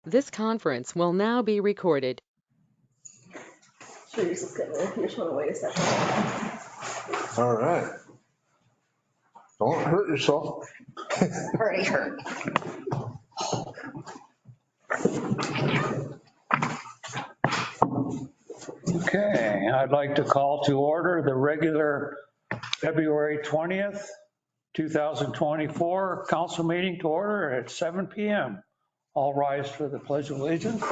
This conference will now be recorded. Sure, you just want to wait a second. All right. Don't hurt yourself. Already hurt. Okay, I'd like to call to order the regular February 20th, 2024 council meeting to order at 7 p.m. All rise for the Pledge of Allegiance.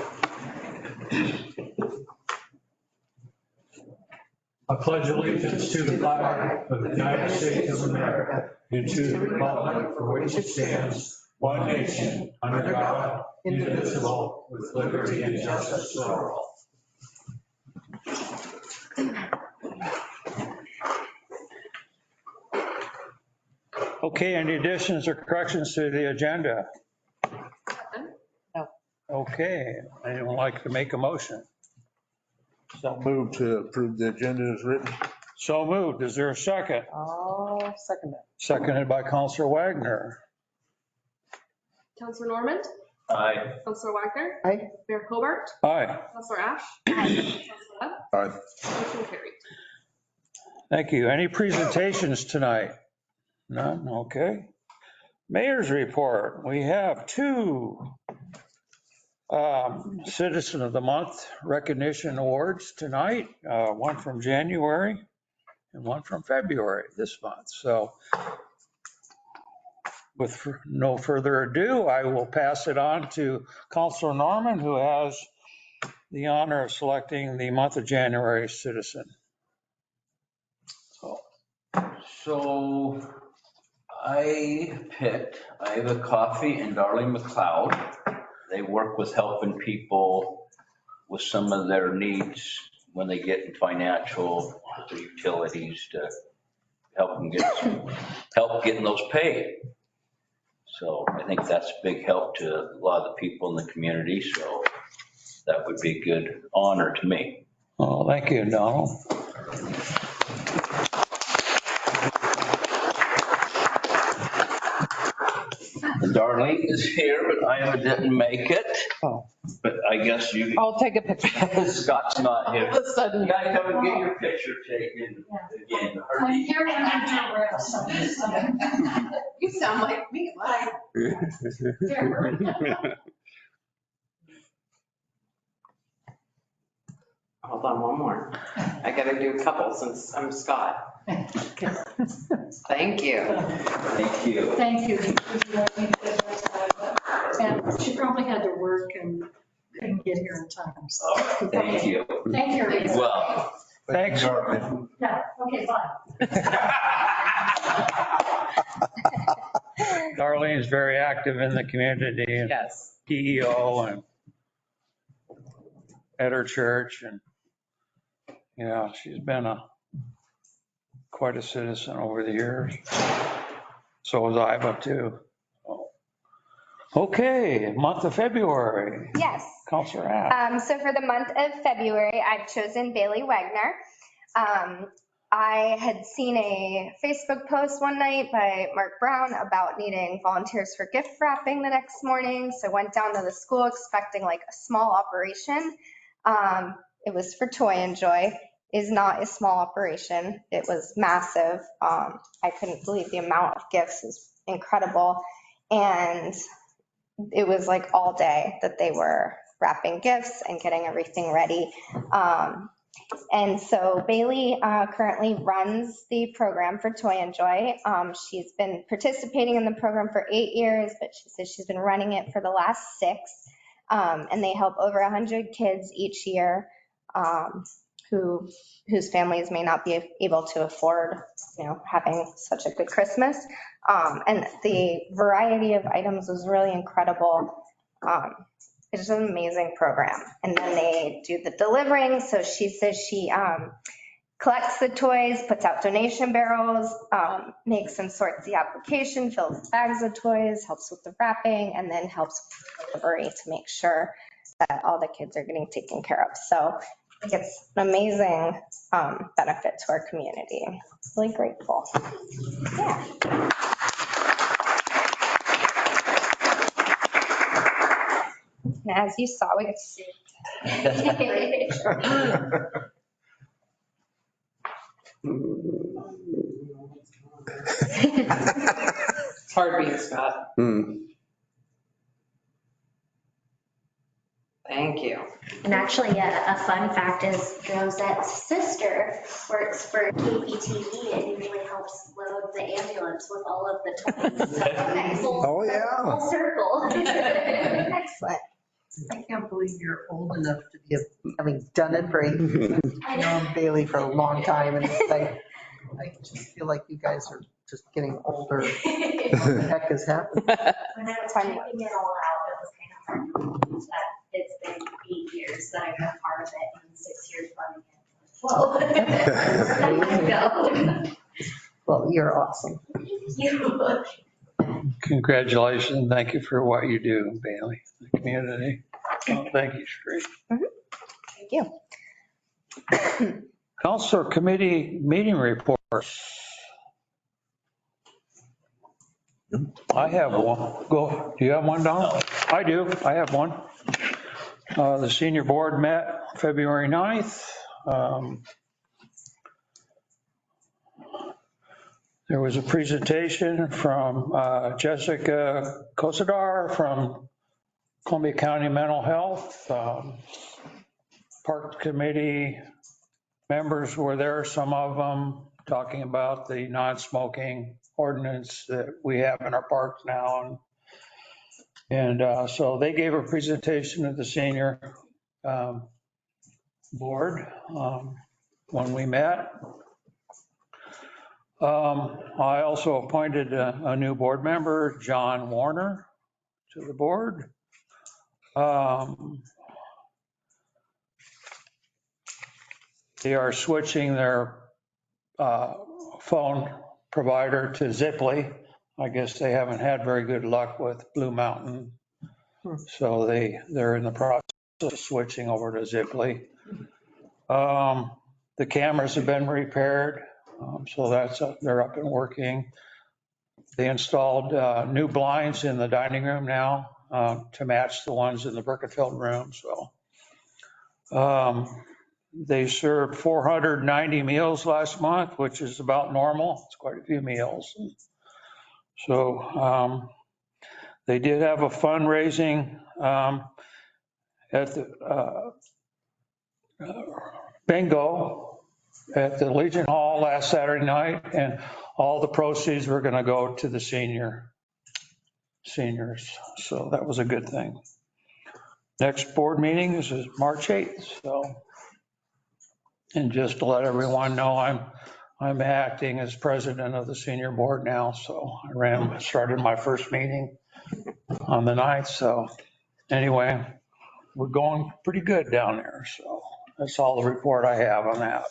I pledge allegiance to the flag of the United States of America and to the republic for which it stands, one nation, under God, indivisible, with liberty and justice for all. Okay, any additions or corrections to the agenda? No. Okay, anyone like to make a motion? So move to approve the agenda as written. So moved. Is there a second? I'll second that. Seconded by Counselor Wagner. Counselor Normand? Aye. Counselor Wagner? Aye. Mayor Hobart? Aye. Counselor Ash? Counselor Webb? Aye. Motion carried. Thank you. Any presentations tonight? None? Okay. Mayor's report. We have two Citizen of the Month recognition awards tonight, one from January and one from February this month. So with no further ado, I will pass it on to Counselor Norman, who has the honor of selecting the month of January citizen. So I picked Iva Coffey and Darlene McLeod. They work with helping people with some of their needs when they get in financial utilities to help them help getting those paid. So I think that's a big help to a lot of the people in the community. So that would be a good honor to me. Oh, thank you, Donald. And Darlene is here, but Iva didn't make it. Oh. But I guess you. I'll take a picture. Scott's not here. All of a sudden. You gotta come and get your picture taken again. I'm here when I'm doing rest. You sound like me, like. Hold on, one more. I gotta do a couple since I'm Scott. Thank you. Thank you. Thank you. And she probably had to work and couldn't get here in time. So. Oh, thank you. Thank you. Well. Thanks. Yeah, okay, bye. Darlene's very active in the community and Yes. PEO and at her church. And yeah, she's been quite a citizen over the years. So was Iva too. Okay, month of February. Yes. Counselor Ash. So for the month of February, I've chosen Bailey Wagner. I had seen a Facebook post one night by Mark Brown about needing volunteers for gift wrapping the next morning. So I went down to the school expecting like a small operation. It was for Toy and Joy. Is not a small operation. It was massive. I couldn't believe the amount of gifts. It was incredible. And it was like all day that they were wrapping gifts and getting everything ready. And so Bailey currently runs the program for Toy and Joy. She's been participating in the program for 8 years, but she says she's been running it for the last 6. And they help over 100 kids each year whose families may not be able to afford, having such a good Christmas. And the variety of items was really incredible. It's an amazing program. And then they do the delivering. So she says she collects the toys, puts out donation barrels, makes and sorts the application, fills bags of toys, helps with the wrapping, and then helps with the delivery to make sure that all the kids are getting taken care of. So it's an amazing benefit to our community. Really grateful. Yeah. And as you saw, we got to see. It's hard being Scott. Thank you. And actually, a fun fact is Rosette's sister works for KPTV and usually helps load the ambulance with all of the toys. So Oh, yeah. full circle. Excellent. I can't believe you're old enough to be having done it for 8 years. I've known Bailey for a long time, and it's like, I just feel like you guys are just getting older. What the heck is happening? When I was typing it all out, it was kind of hard to believe that it's been 8 years that I've been part of it and 6 years running it. Whoa. Go. Well, you're awesome. Thank you. Congratulations. Thank you for what you do, Bailey, the community. Thank you, Sheree. Thank you. Council committee meeting reports. I have one. Go. Do you have one, Don? I do. I have one. The senior board met February 9th. There was a presentation from Jessica Cosadar from Columbia County Mental Health. Park committee members were there, some of them talking about the non-smoking ordinance that we have in our parks now. And so they gave a presentation to the senior board when we met. I also appointed a new board member, John Warner, to the board. They are switching their phone provider to Ziply. I guess they haven't had very good luck with Blue Mountain. So they're in the process of switching over to Ziply. The cameras have been repaired, so they're up and working. They installed new blinds in the dining room now to match the ones in the Burkett-filled room. So they served 490 meals last month, which is about normal. It's quite a few meals. So they did have a fundraising at the bingo at the Legion Hall last Saturday night, and all the proceeds were going to go to the seniors. So that was a good thing. Next board meeting is March 8th. So, and just to let everyone know, I'm acting as president of the senior board now. So I started my first meeting on the 9th. So anyway, we're going pretty good down there. So that's all the report I have on that.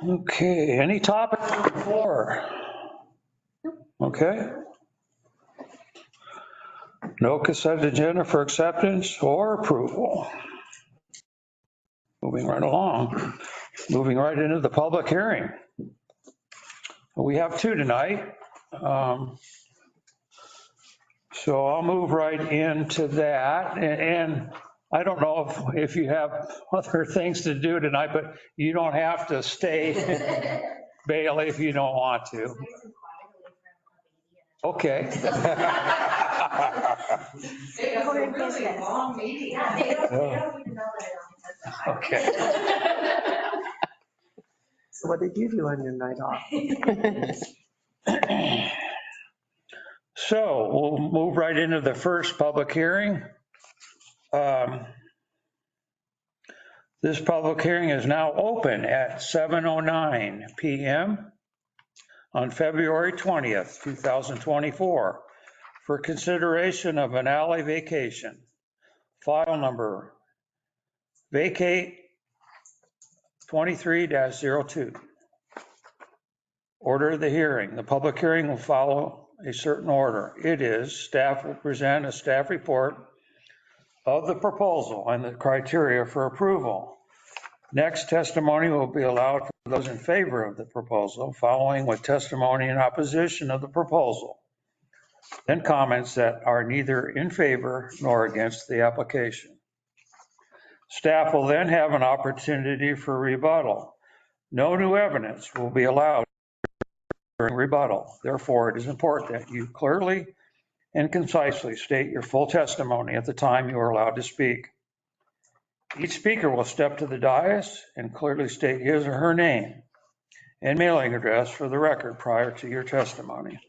Okay, any topic on the floor? Okay. No consent agenda for acceptance or approval. Moving right along. Moving right into the public hearing. We have two tonight. So I'll move right into that. And I don't know if you have other things to do tonight, but you don't have to stay, Bailey, if you don't want to. Okay. It was a really long meeting. Yeah, they don't even know that I don't have Okay. So what did you do on your night off? So we'll move right into the first public hearing. This public hearing is now open at 7:09 p.m. on February 20th, 2024 for consideration of an alley vacation. File number vacate 23-02. Order of the hearing. The public hearing will follow a certain order. It is staff will present a staff report of the proposal and the criteria for approval. Next, testimony will be allowed for those in favor of the proposal, following with testimony in opposition of the proposal. then comments that are neither in favor nor against the application. Staff will then have an opportunity for rebuttal. No new evidence will be allowed during rebuttal. Therefore, it is important that you clearly and concisely state your full testimony at the time you are allowed to speak. Each speaker will step to the dais and clearly state his or her name and mailing address for the record prior to your testimony.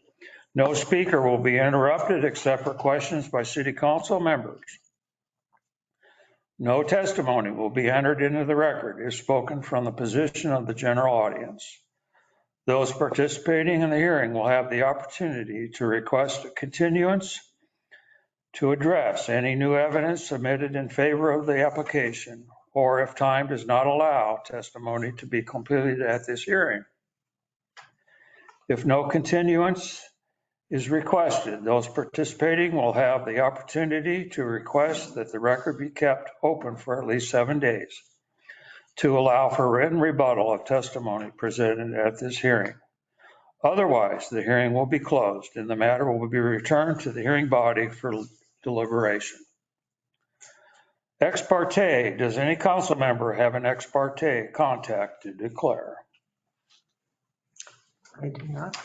No speaker will be interrupted except for questions by city council members. No testimony will be entered into the record if spoken from the position of the general audience. Those participating in the hearing will have the opportunity to request a continuance to address any new evidence submitted in favor of the application, or if time does not allow testimony to be completed at this hearing. If no continuance is requested, those participating will have the opportunity to request that the record be kept open for at least 7 days to allow for written rebuttal of testimony presented at this hearing. Otherwise, the hearing will be closed and the matter will be returned to the hearing body for deliberation. Ex parte, does any council member have an ex parte contact to declare? I do not.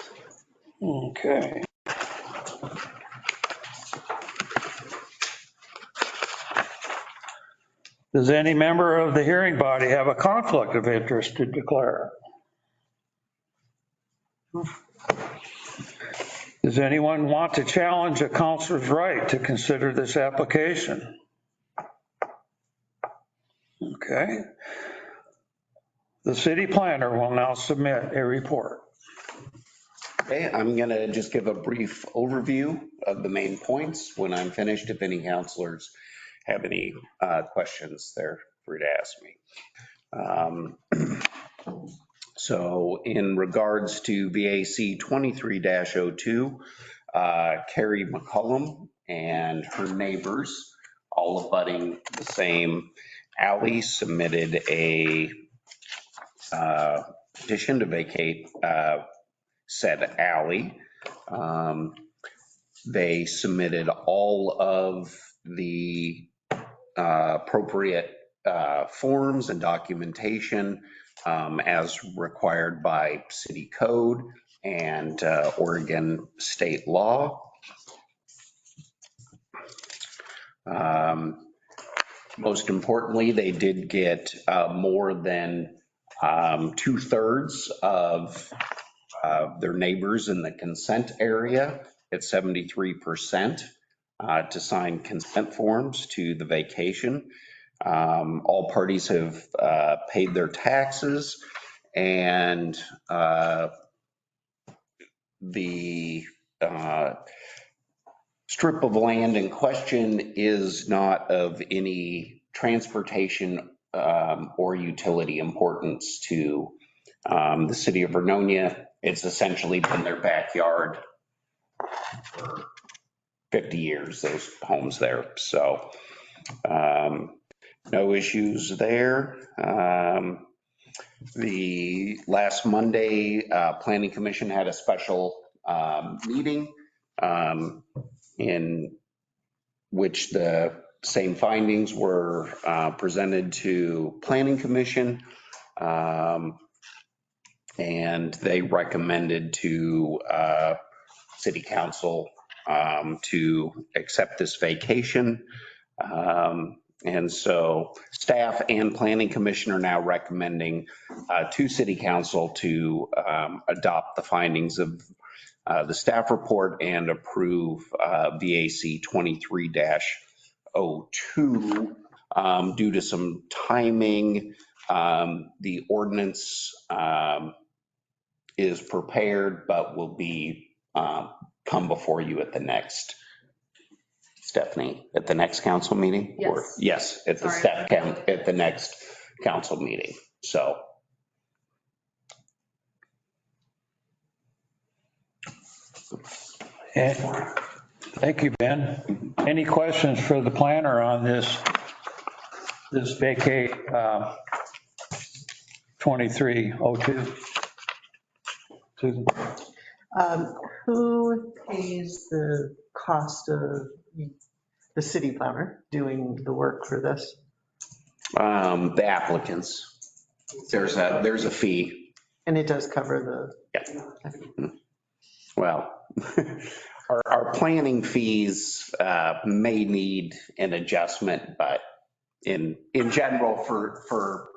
Okay. Does any member of the hearing body have a conflict of interest to declare? Does anyone want to challenge a counselor's right to consider this application? Okay. The city planner will now submit a report. Okay, I'm going to just give a brief overview of the main points. When I'm finished, if any counselors have any questions, they're free to ask me. So in regards to VAC 23-02, Carrie McCollum and her neighbors, all abutting the same alley, submitted a petition to vacate said alley. They submitted all of the appropriate forms and documentation as required by city code and Oregon state law. Most importantly, they did get more than 2/3 of their neighbors in the consent area at 73% to sign consent forms to the vacation. All parties have paid their taxes, and the strip of land in question is not of any transportation or utility importance to the city of Vernonia. It's essentially been their backyard for 50 years, those homes there. So no issues there. The last Monday, Planning Commission had a special meeting in which the same findings were presented to Planning Commission. And they recommended to City Council to accept this vacation. And so staff and Planning Commission are now recommending to City Council to adopt the findings of the staff report and approve VAC 23-02 due to some timing. The ordinance is prepared, but will be come before you at the next, Stephanie, at the next council meeting? Yes. Or, yes, at the Sorry. at the next council meeting. So. Thank you, Ben. Any questions for the planner on this vacate 2302? Susan? Who pays the cost of the city planner doing the work for this? The applicants, there's a fee. And it does cover Well, our planning fees may need an adjustment, but in general for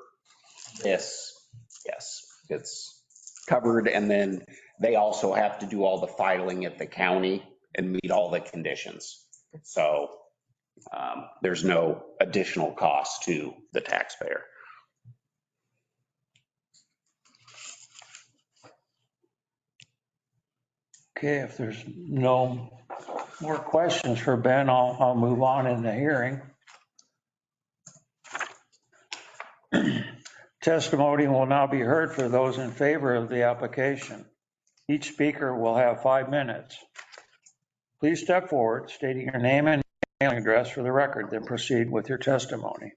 this, yes, it's covered. And then they also have to do all the filing at the county and meet all the conditions. So there's no additional cost to the taxpayer. Okay, if there's no more questions for Ben, I'll move on in the hearing. Testimony will now be heard for those in favor of the application. Each speaker will have 5 minutes. Please step forward, stating your name and mailing address for the record, then proceed with your testimony.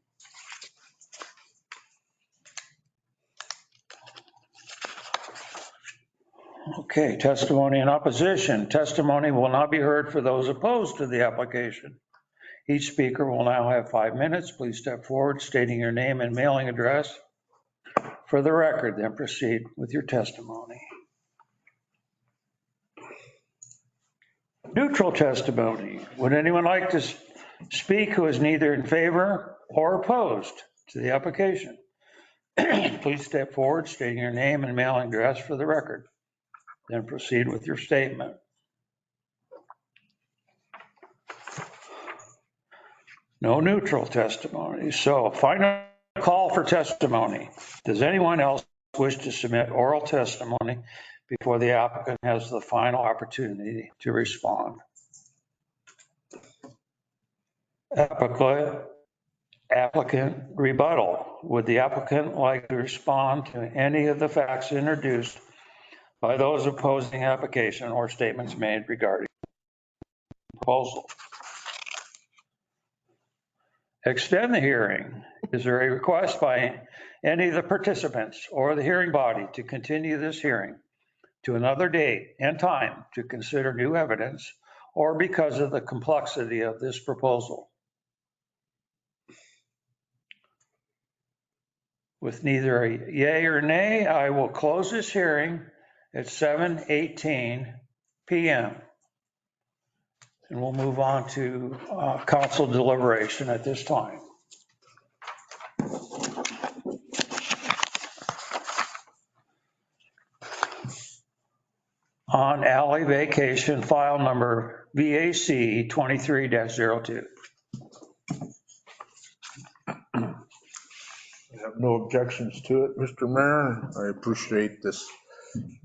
Okay, testimony in opposition. Testimony will not be heard for those opposed to the application. Each speaker will now have 5 minutes. Please step forward, stating your name and mailing address for the record, then proceed with your testimony. Neutral testimony. Would anyone like to speak who is neither in favor or opposed to the application? Please step forward, stating your name and mailing address for the record, then proceed with your statement. No neutral testimony. So final call for testimony. Does anyone else wish to submit oral testimony before the applicant has the final opportunity to respond? Applicant rebuttal. Would the applicant like to respond to any of the facts introduced by those opposing application or statements made regarding the proposal? Extend the hearing. Is there a request by any of the participants or the hearing body to continue this hearing to another date and time to consider new evidence or because of the complexity of this proposal? With neither a yay or nay, I will close this hearing at 7:18 p.m. And we'll move on to council deliberation at this time. On alley vacation, file number VAC 23-02. I have no objections to it, Mr. Mayor. I appreciate this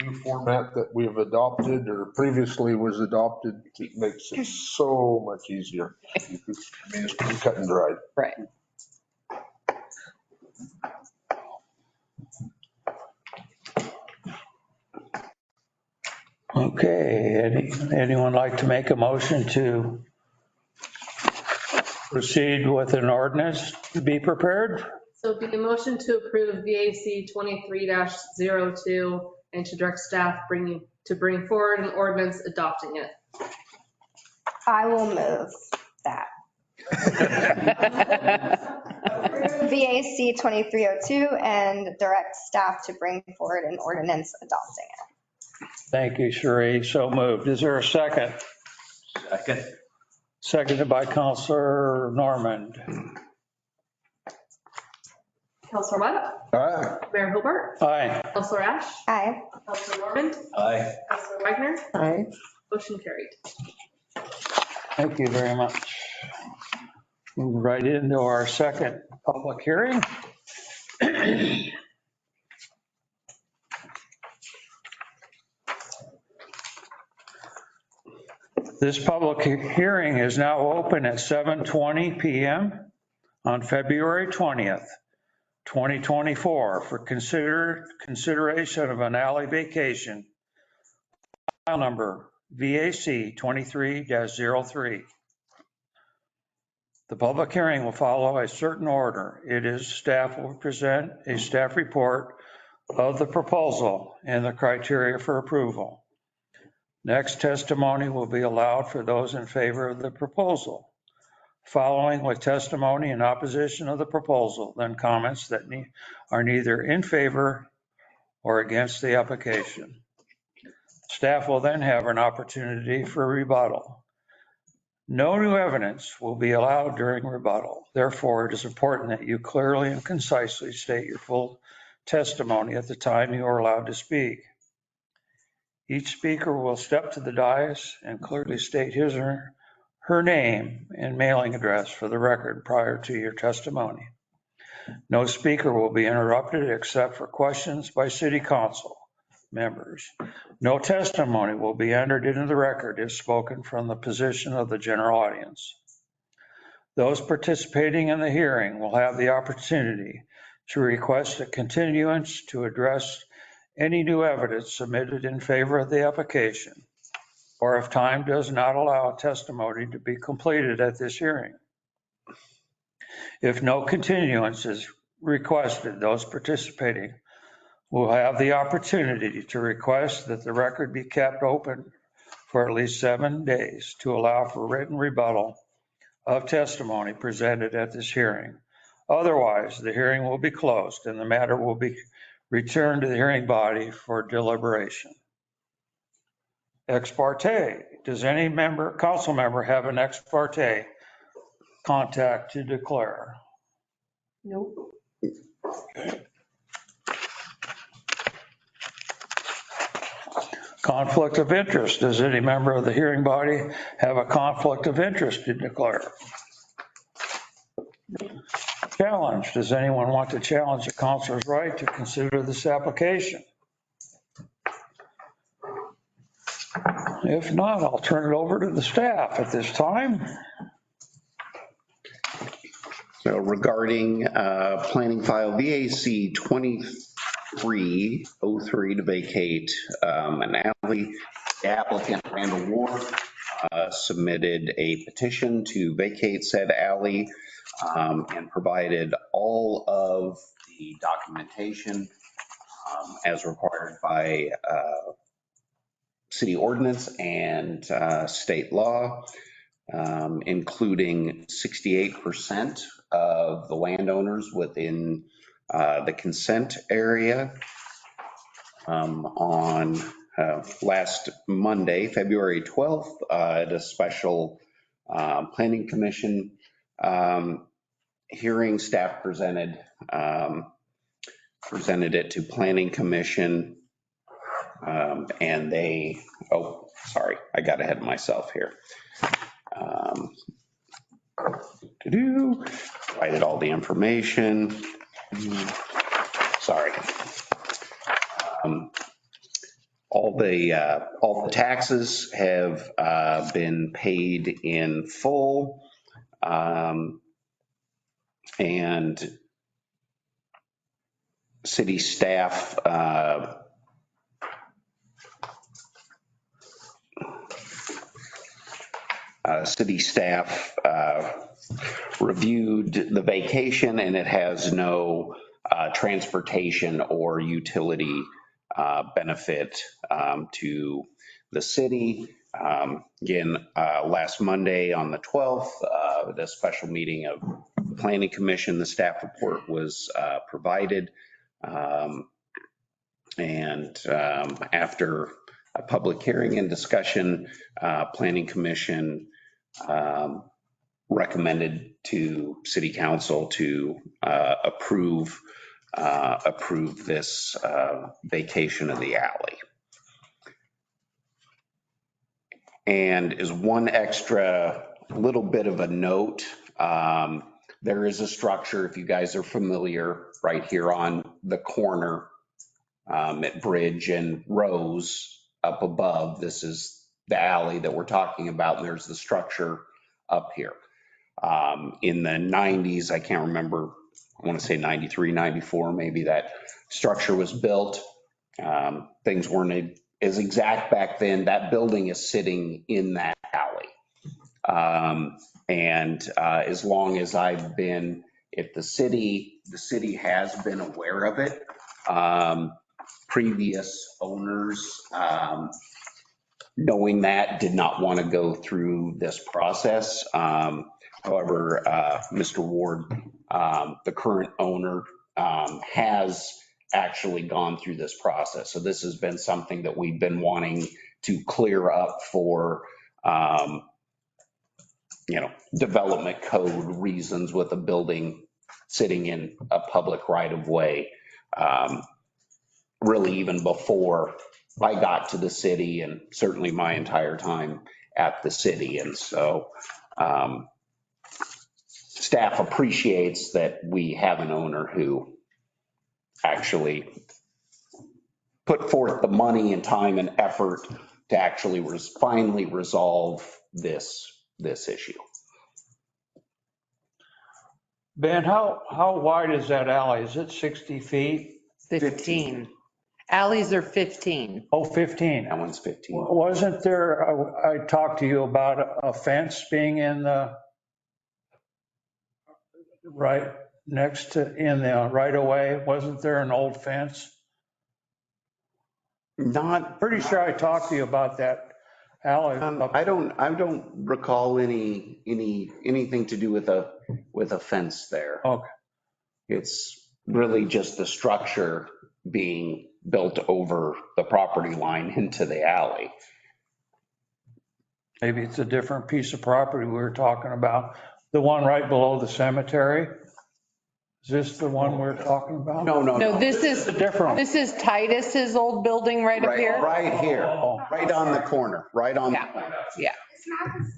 new format that we have adopted or previously was adopted. It makes it so much easier. I mean, it's pretty cut and dried. Right. Okay, anyone like to make a motion to proceed with an ordinance to be prepared? So it'd be a motion to approve VAC 23-02 and to direct staff to bring forward an ordinance adopting it. I will move that. VAC 2302 and direct staff to bring forward an ordinance adopting it. Thank you, Sheree. So moved. Is there a second? Second. Seconded by Counselor Normand. Counselor Webb? Aye. Mayor Hobart? Aye. Counselor Ash? Aye. Counselor Normand? Aye. Counselor Wagner? Aye. Motion carried. Thank you very much. Move right into our second public hearing. This public hearing is now open at 7:20 p.m. on February 20th, 2024 for consideration of an alley vacation, file number VAC 23-03. The public hearing will follow a certain order. It is staff will present a staff report of the proposal and the criteria for approval. Next, testimony will be allowed for those in favor of the proposal. Following with testimony in opposition of the proposal, then comments that are neither in favor or against the application. Staff will then have an opportunity for rebuttal. No new evidence will be allowed during rebuttal. Therefore, it is important that you clearly and concisely state your full testimony at the time you are allowed to speak. Each speaker will step to the dais and clearly state his or her name and mailing address for the record prior to your testimony. No speaker will be interrupted except for questions by City Council members. No testimony will be entered into the record if spoken from the position of the general audience. Those participating in the hearing will have the opportunity to request a continuance to address any new evidence submitted in favor of the application, or if time does not allow testimony to be completed at this hearing. If no continuance is requested, those participating will have the opportunity to request that the record be kept open for at least 7 days to allow for written rebuttal of testimony presented at this hearing. Otherwise, the hearing will be closed and the matter will be returned to the hearing body for deliberation. Ex parte. Does any council member have an ex parte contact to declare? Nope. Conflict of interest. Does any member of the hearing body have a conflict of interest to declare? Challenge. Does anyone want to challenge the councilor's right to consider this application? If not, I'll turn it over to the staff at this time. So regarding planning file VAC 2303 to vacate an alley, the applicant Randall Ward submitted a petition to vacate said alley and provided all of the documentation as required by city ordinance and state law, including 68% of the landowners within the consent area. On last Monday, February 12th, at a special planning commission hearing, staff presented it to planning commission, and they, oh, sorry, I got ahead of myself here. Provided all the information. Sorry. All the taxes have been paid in full, and city staff reviewed the vacation, and it has no transportation or utility benefit to the city. Again, last Monday on the 12th, the special meeting of the Planning Commission, the staff report was provided. And after a public hearing and discussion, Planning Commission recommended to City Council to approve this vacation of the alley. And as one extra little bit of a note, there is a structure, if you guys are familiar, right here on the corner at Bridge and Rose up above. This is the alley that we're talking about, and there's the structure up here. In the 90s, I can't remember, I want to say 93, 94, maybe that structure was built. Things weren't as exact back then. That building is sitting in that alley. And as long as I've been at the city has been aware of it. Previous owners knowing that, did not want to go through this process. However, Mr. Ward, the current owner, has actually gone through this process. So this has been something that we've been wanting to clear up for, development code reasons with a building sitting in a public right of way. Really even before I got to the city and certainly my entire time at the city. And so staff appreciates that we have an owner who actually put forth the money and time and effort to actually finally resolve this issue. Ben, how wide is that alley? Is it 60 feet? 15. Alleys are 15. Oh, 15. That one's 15. Wasn't there, I talked to you about a fence being in the, right next to, in the right of way? Wasn't there an old fence? Not, Pretty sure I talked to you about that alley. I don't recall anything to do with a fence there. Okay. It's really just the structure being built over the property line into the alley. Maybe it's a different piece of property we were talking about. The one right below the cemetery? Is this the one we're talking about? No, this is Different. This is Titus's old building right up here. Right here, right on the corner, right on. Yeah. Yeah. This map is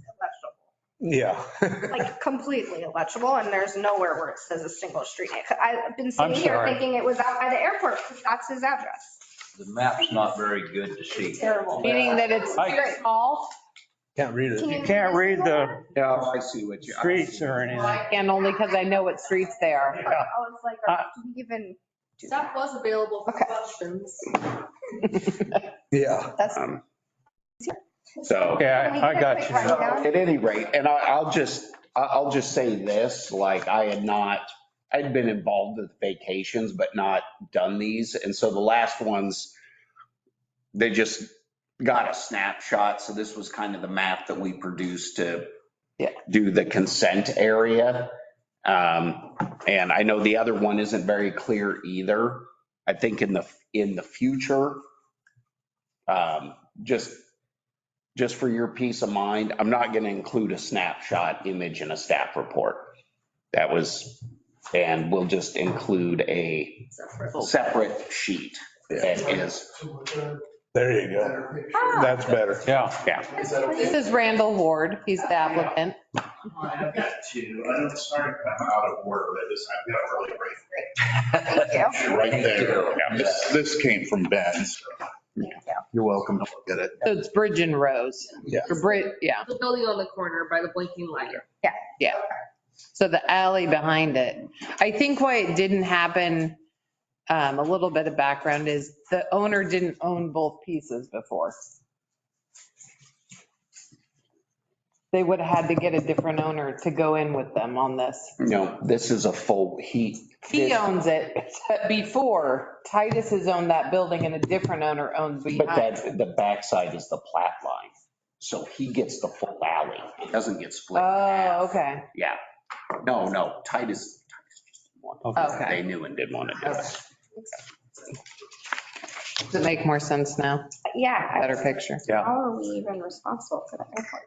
Yeah. illegible, like completely illegible, and there's nowhere where it says a single street name. I've been sitting I'm here sorry. thinking it was out by the airport because that's his address. The map's not very good to see. Terrible. Meaning that it's I- small Can't read it. You can't read the Yeah, I see what you. streets or anything. and only because I know what streets they are. I was like, do we even do Staff that? was available for Okay. questions. Yeah. That's. So. Okay, I got you. At any rate, and I'll just say this, like I'd been involved with vacations, but not done these. And so the last ones, they just got a snapshot. So this was kind of the map that we produced to do the consent area. And I know the other one isn't very clear either. I think in the future, just for your peace of mind, I'm not going to include a snapshot image in a staff report. And we'll just include a separate sheet that is. There you go. That's better. Yeah. This is Randall Ward. He's the applicant. I've got two. I know it's starting to come out of order, but I've got a really great. Thank you. Right there. Yeah, this came from Ben. So you're welcome to look at it. So it's Bridge and Rose. Yeah. Yeah. The building on the corner by the blinking light. Yeah. So the alley behind it. I think why it didn't happen, a little bit of background is the owner didn't own both pieces before. They would have had to get a different owner to go in with them on this. No, this is a full, He owns it, but before Titus has owned that building and a different owner owns but behind. the backside is the plat line. So he gets the full alley. It doesn't get split in half. Oh, okay. Yeah. No, Titus just didn't want to. Okay. They knew and didn't want to do it. Does it make more sense now? Yeah. Better picture. How are we even responsible for the airport?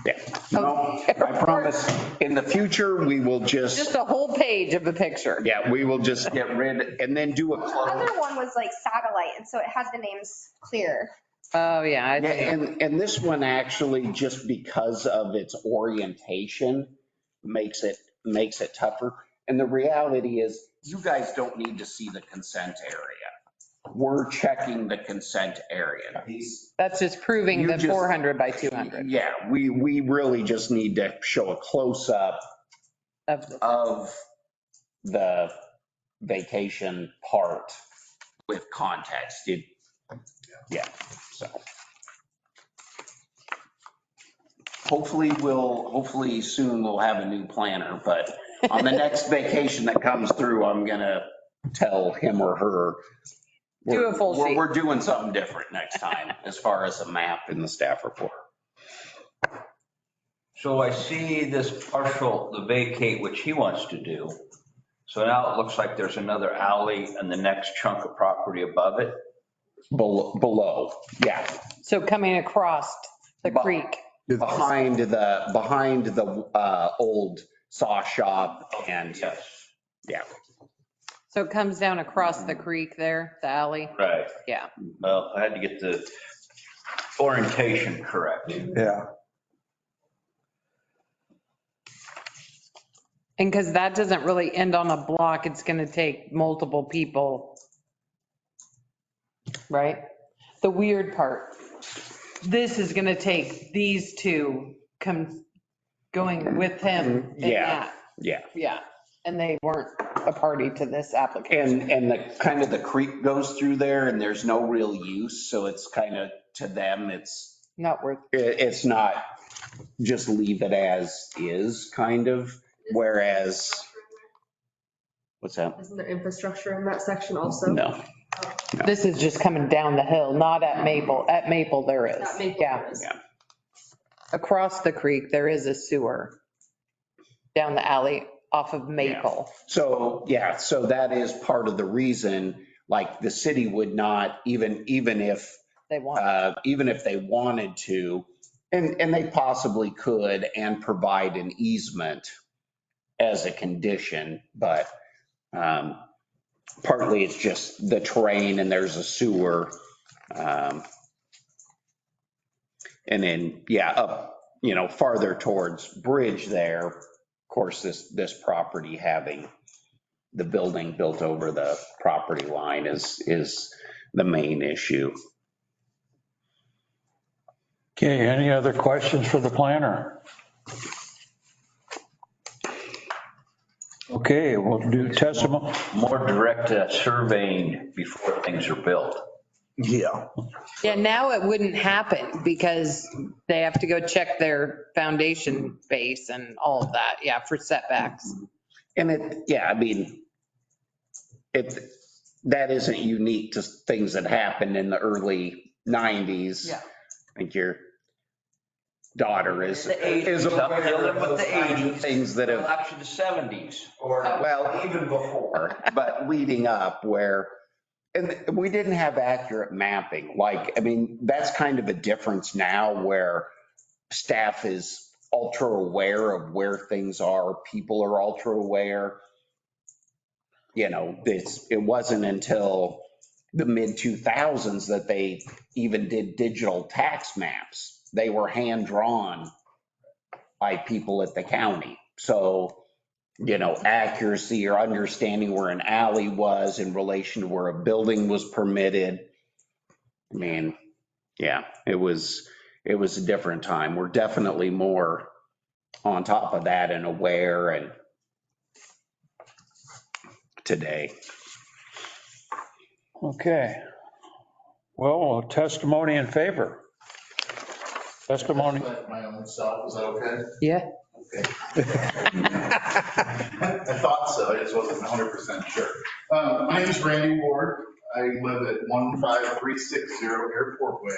Yeah. No, I promise, in the future, we will Just a whole page of a picture. we will just get rid and then do a The close. other one was like satellite, and so it had the names clear. Oh, yeah. I Yeah, think. and this one actually, just because of its orientation, makes it tougher. And the reality is, you guys don't need to see the consent area. We're checking the consent area. That's just proving You the just- 400 by 200 Yeah, we really just need to show a close-up of the. of the vacation part with context. Yeah, so. Hopefully soon we'll have a new planner, but on the next vacation that comes through, I'm gonna tell him or her Do a full sheet. We're doing something different next time as far as a map in the staff report. So I see this partial, the vacate, which he wants to do. So now it looks like there's another alley and the next chunk of property above it. Below, yeah. So coming across the creek. Behind the old saw shop and, Yes. yeah. So it comes down across the creek there, the alley. Right. Yeah. Well, I had to get the orientation correct. Yeah. And because that doesn't really end on a block, it's going to take multiple people. Right? The weird part. This is going to take these two going with him. and Yeah. that. Yeah. Yeah. And they weren't a party to this application. And the kind of the creek goes through there and there's no real use. So it's kind of, to them, Not worth. it's not, just leave it as is kind of, whereas, what's that? Isn't there infrastructure in that section also? No. This is just coming down the hill, not at Maple. At Maple there is. At Maple Yeah. there is. Yeah. Across the creek, there is a sewer down the alley off of Maple. So, yeah, so that is part of the reason, like the city would not, even if They want. even if they wanted to, and they possibly could, and provide an easement as a condition, but partly it's just the terrain and there's a sewer. And then, yeah, up, farther towards Bridge there, of course, this property having the building built over the property line is the main issue. Okay, any other questions for the planner? Okay, we'll do testimony. More direct surveying before things are built. Yeah. Yeah, now it wouldn't happen because they have to go check their foundation base and all of that. Yeah, for setbacks. And that isn't unique to things that happened in the early 90s. Yeah. I think your daughter is The 80s, aware up there of with those the kinds of 80s. things that have, Actually, the 70s. well, even before, but leading up where, and we didn't have accurate mapping. That's kind of a difference now where staff is ultra aware of where things are. People are ultra aware. It wasn't until the mid 2000s that they even did digital tax maps. They were hand drawn by people at the county. So, accuracy or understanding where an alley was in relation to where a building was permitted. Yeah, it was a different time. We're definitely more on top of that and aware and today. Okay. Well, testimony in favor. Testimony. My own self, is that okay? Yeah. Okay. I thought so, I just wasn't 100% sure. My name is Randy Ward. I live at 15360 Airport Way,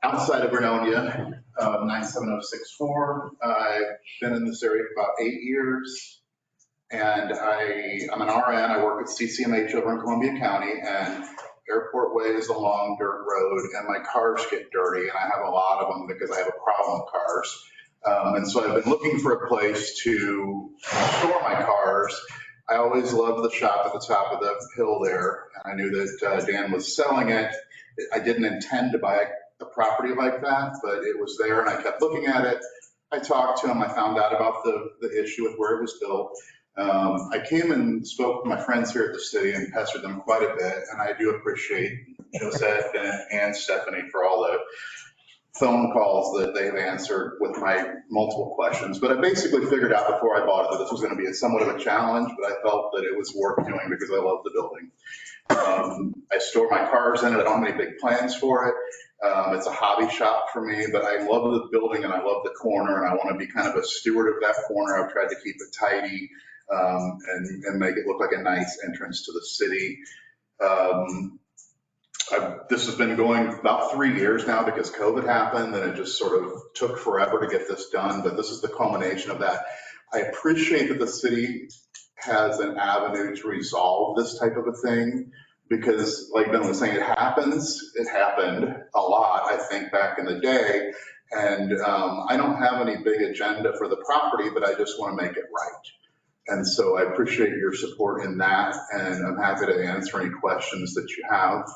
outside of Vernonia, 97064. I've been in this area for about 8 years, and I'm an RN. I work at CCMH over in Columbia County, and Airport Way is a long dirt road, and my cars get dirty, and I have a lot of them because I have a problem with cars. And so I've been looking for a place to store my cars. I always loved the shop at the top of the hill there, and I knew that Dan was selling it. I didn't intend to buy a property like that, but it was there, and I kept looking at it. I talked to him. I found out about the issue with where it was built. I came and spoke with my friends here at the city and pestered them quite a bit, and I do appreciate Josette and Stephanie for all the phone calls that they've answered with my multiple questions. But I basically figured out before I bought it that this was going to be somewhat of a challenge, but I felt that it was worth doing because I love the building. I store my cars in it. I don't have any big plans for it. It's a hobby shop for me, but I love the building and I love the corner, and I want to be kind of a steward of that corner. I've tried to keep it tidy and make it look like a nice entrance to the city. This has been going about 3 years now because COVID happened and it just sort of took forever to get this done, but this is the culmination of that. I appreciate that the city has an avenue to resolve this type of a thing because like Ben was saying, it happened a lot, I think, back in the day. And I don't have any big agenda for the property, but I just want to make it right. And so I appreciate your support in that, and I'm happy to answer any questions that you have.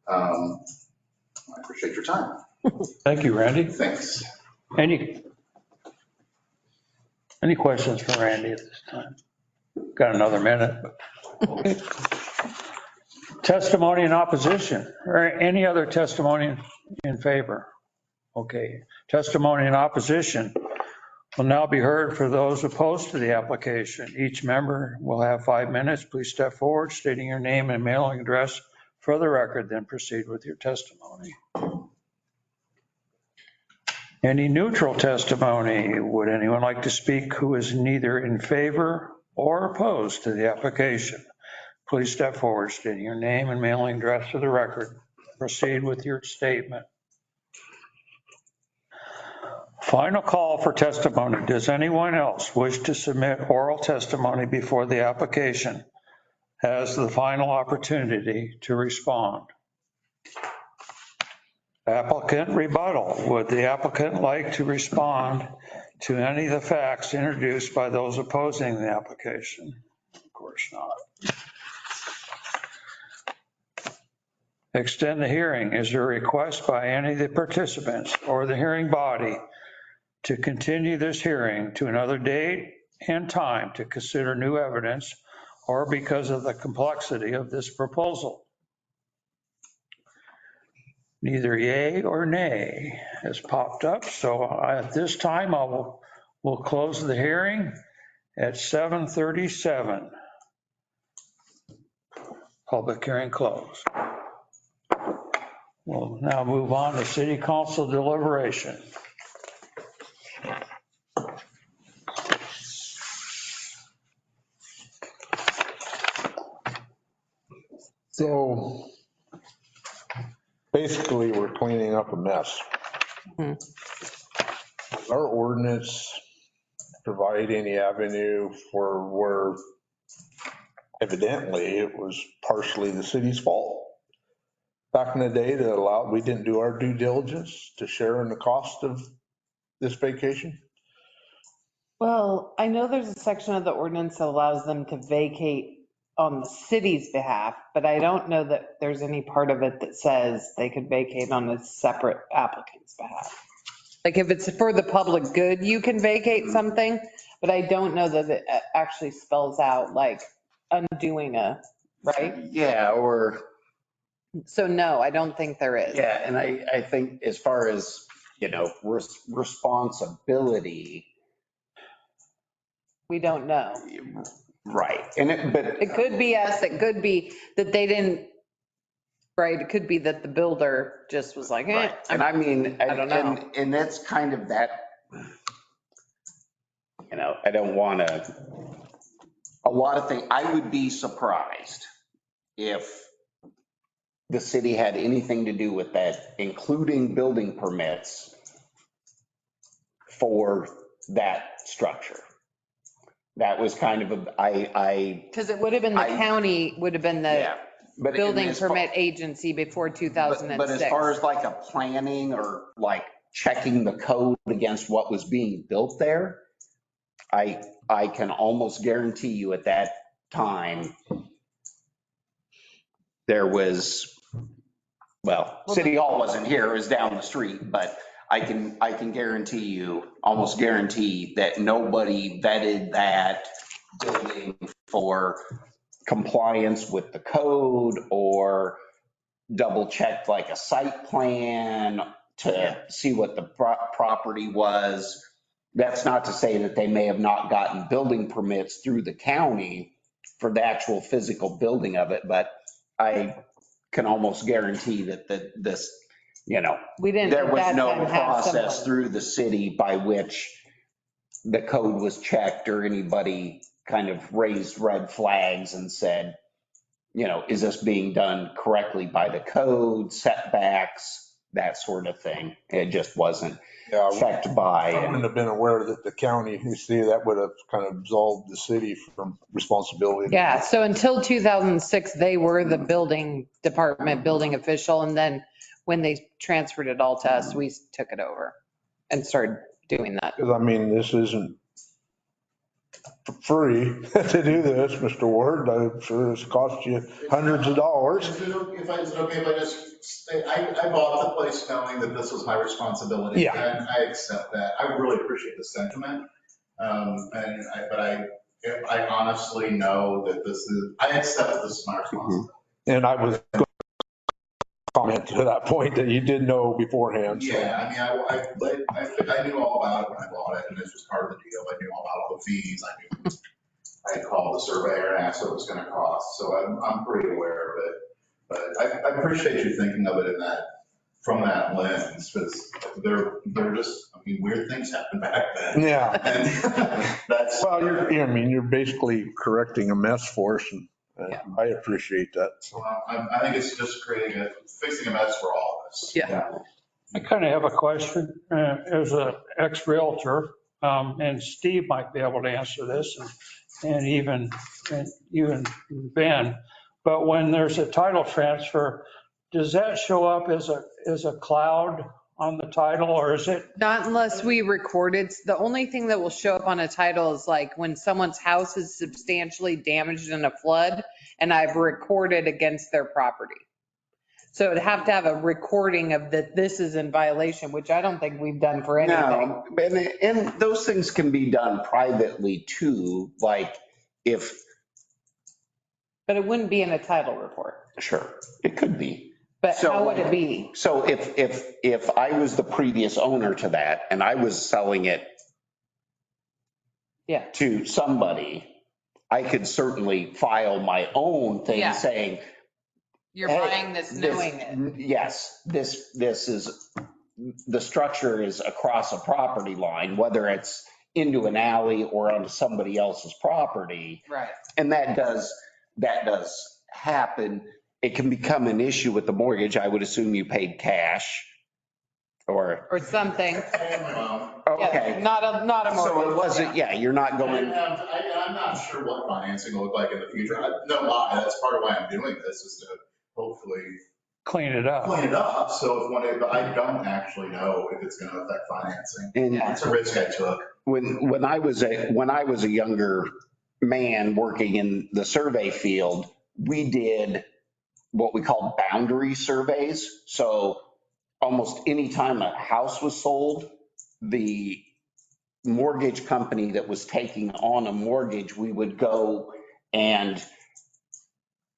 I appreciate your time. Thank you, Randy. Thanks. Any questions for Randy at this time? Got another minute. Okay. Testimony in opposition, or any other testimony in favor? Okay. Testimony in opposition will now be heard for those opposed to the application. Each member will have 5 minutes. Please step forward, stating your name and mailing address for the record, then proceed with your testimony. Any neutral testimony? Would anyone like to speak who is neither in favor or opposed to the application? Please step forward, stating your name and mailing address for the record. Proceed with your statement. Final call for testimony. Does anyone else wish to submit oral testimony before the application has the final opportunity to respond? Applicant rebuttal. Would the applicant like to respond to any of the facts introduced by those opposing the application? Of course not. Extend the hearing. Is there a request by any of the participants or the hearing body to continue this hearing to another date and time to consider new evidence or because of the complexity of this proposal? Neither yay or nay has popped up. So at this time, we'll close the hearing at 7:37. Public hearing closed. We'll now move on to city council deliberation. So basically, we're cleaning up a mess. Does our ordinance provide any avenue for where evidently it was partially the city's fault? Back in the day that allowed, we didn't do our due diligence to share in the cost of this vacation? Well, I know there's a section of the ordinance that allows them to vacate on the city's behalf, but I don't know that there's any part of it that says they could vacate on a separate applicant's behalf. Like if it's for the public good, you can vacate something, but I don't know that it actually spells out like undoing right? Yeah, or, So no, I don't think there is. yeah, and I think as far as, responsibility, We don't know. right, but. It could be us, it could be that they didn't, right? It could be that the builder just was like, Right. And I mean, I don't know. And that's kind of that, I don't want to, a lot of things, I would be surprised if the city had anything to do with that, including building permits for that structure. That was kind of Because it would have been the county, would have been the yeah. But building permit agency before 2006. But as far as like a planning or like checking the code against what was being built there, I can almost guarantee you at that time, there was, well, City Hall wasn't here, it was down the street, but I can guarantee you, almost guarantee that nobody vetted that building for compliance with the code or double checked like a site plan to see what the property was. That's not to say that they may have not gotten building permits through the county for the actual physical building of it, but I can almost guarantee that this, We didn't. there was at that no time have process someone. through the city by which the code was checked or anybody kind of raised red flags and said, is this being done correctly by the code, setbacks, that sort of thing. It just wasn't Yeah, checked by. I wouldn't have been aware that the county, you see, that would have kind of absolved the city from responsibility. Yeah, so until 2006, they were the building department, building official. And then when they transferred it all to us, we took it over and started doing that. Because I mean, this isn't free to do this, Mr. Ward. I'm sure it's cost you hundreds of dollars. Is it okay if I just say, I bought the place knowing that this was my responsibility. Yeah. And I accept that. I really appreciate the sentiment. But I honestly know that I accept that this is my responsibility. And I was going to comment to that point that you did know beforehand. So. Yeah, I mean, I knew all about it when I bought it, and this was part of the deal. I knew all about all the fees. I had called the surveyor and asked what it was going to cost, so I'm pretty aware of it. But I appreciate you thinking of it from that lens, because they're just, I mean, weird things happen back then. Yeah. And that's. Well, you're basically correcting a mess for us, and I appreciate that. So I think it's just fixing a mess for all of us. Yeah. I kind of have a question as an ex-realtor, and Steve might be able to answer this, and even Ben. But when there's a title transfer, does that show up as a cloud on the title, or is it? Not unless we record it. The only thing that will show up on a title is like when someone's house is substantially damaged in a flood and I've recorded against their property. So it'd have to have a recording of that this is in violation, which I don't think we've done for anything. No, and those things can be done privately too, like if. But it wouldn't be in a title report. Sure, it could be. But how would it be? So if I was the previous owner to that and I was selling it to somebody, I could certainly file my own thing saying, you're buying this knowing it. Yes, this is, the structure is across a property line, whether it's into an alley or onto somebody else's property. Right. And that does happen. It can become an issue with the mortgage. I would assume you paid cash or something. Okay. Yeah, not a mortgage. So it wasn't, you're not going. I'm not sure what financing will look like in the future. No lie, that's part of why I'm doing this, is to hopefully Clean it up. So but I don't actually know if it's going to affect financing. And it's a risk I took. When I was a younger man working in the survey field, we did what we call boundary surveys. So almost any time a house was sold, the mortgage company that was taking on a mortgage, we would go and